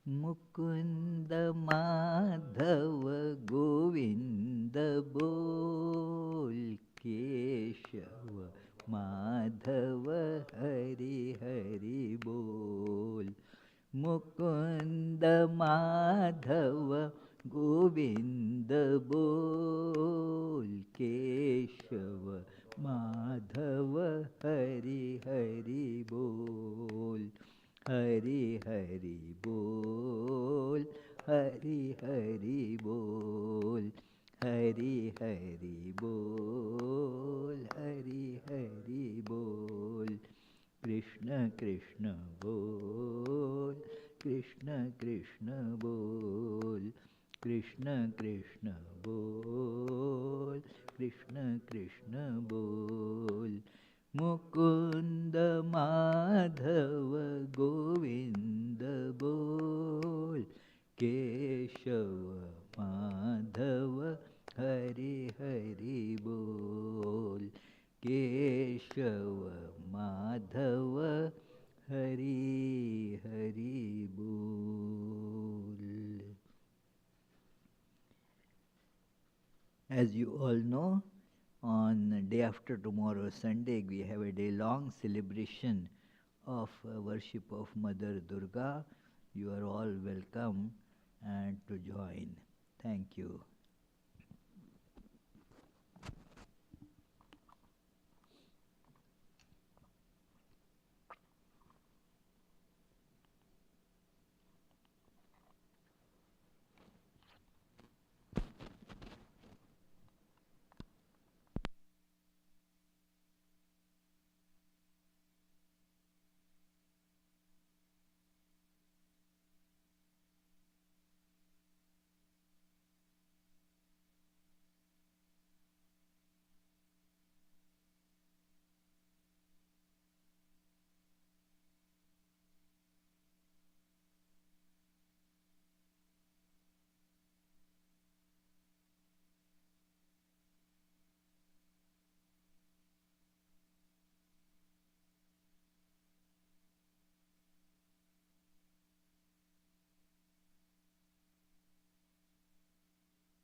Mukunda Madhava Govinda Bol Keshava Madhava Hari Hari Bol. Mukunda Madhava Govinda Bol Keshava Madhava Hari Hari Bol. Hari Hari Bol, Hari Hari Bol, Hari Hari Bol, Hari Hari Bol. Krishna Krishna Bol, Krishna Krishna Bol, Krishna Krishna Bol, Krishna Krishna Bol. Mukunda Madhava Govinda Bol, Keshava Madhava Hari Hari Bol, Keshava Madhava Hari Hari Bol. As you all know, on day after tomorrow, Sunday, we have a day-long celebration of worship of Mother Durga. You are all welcome and to join. Thank you.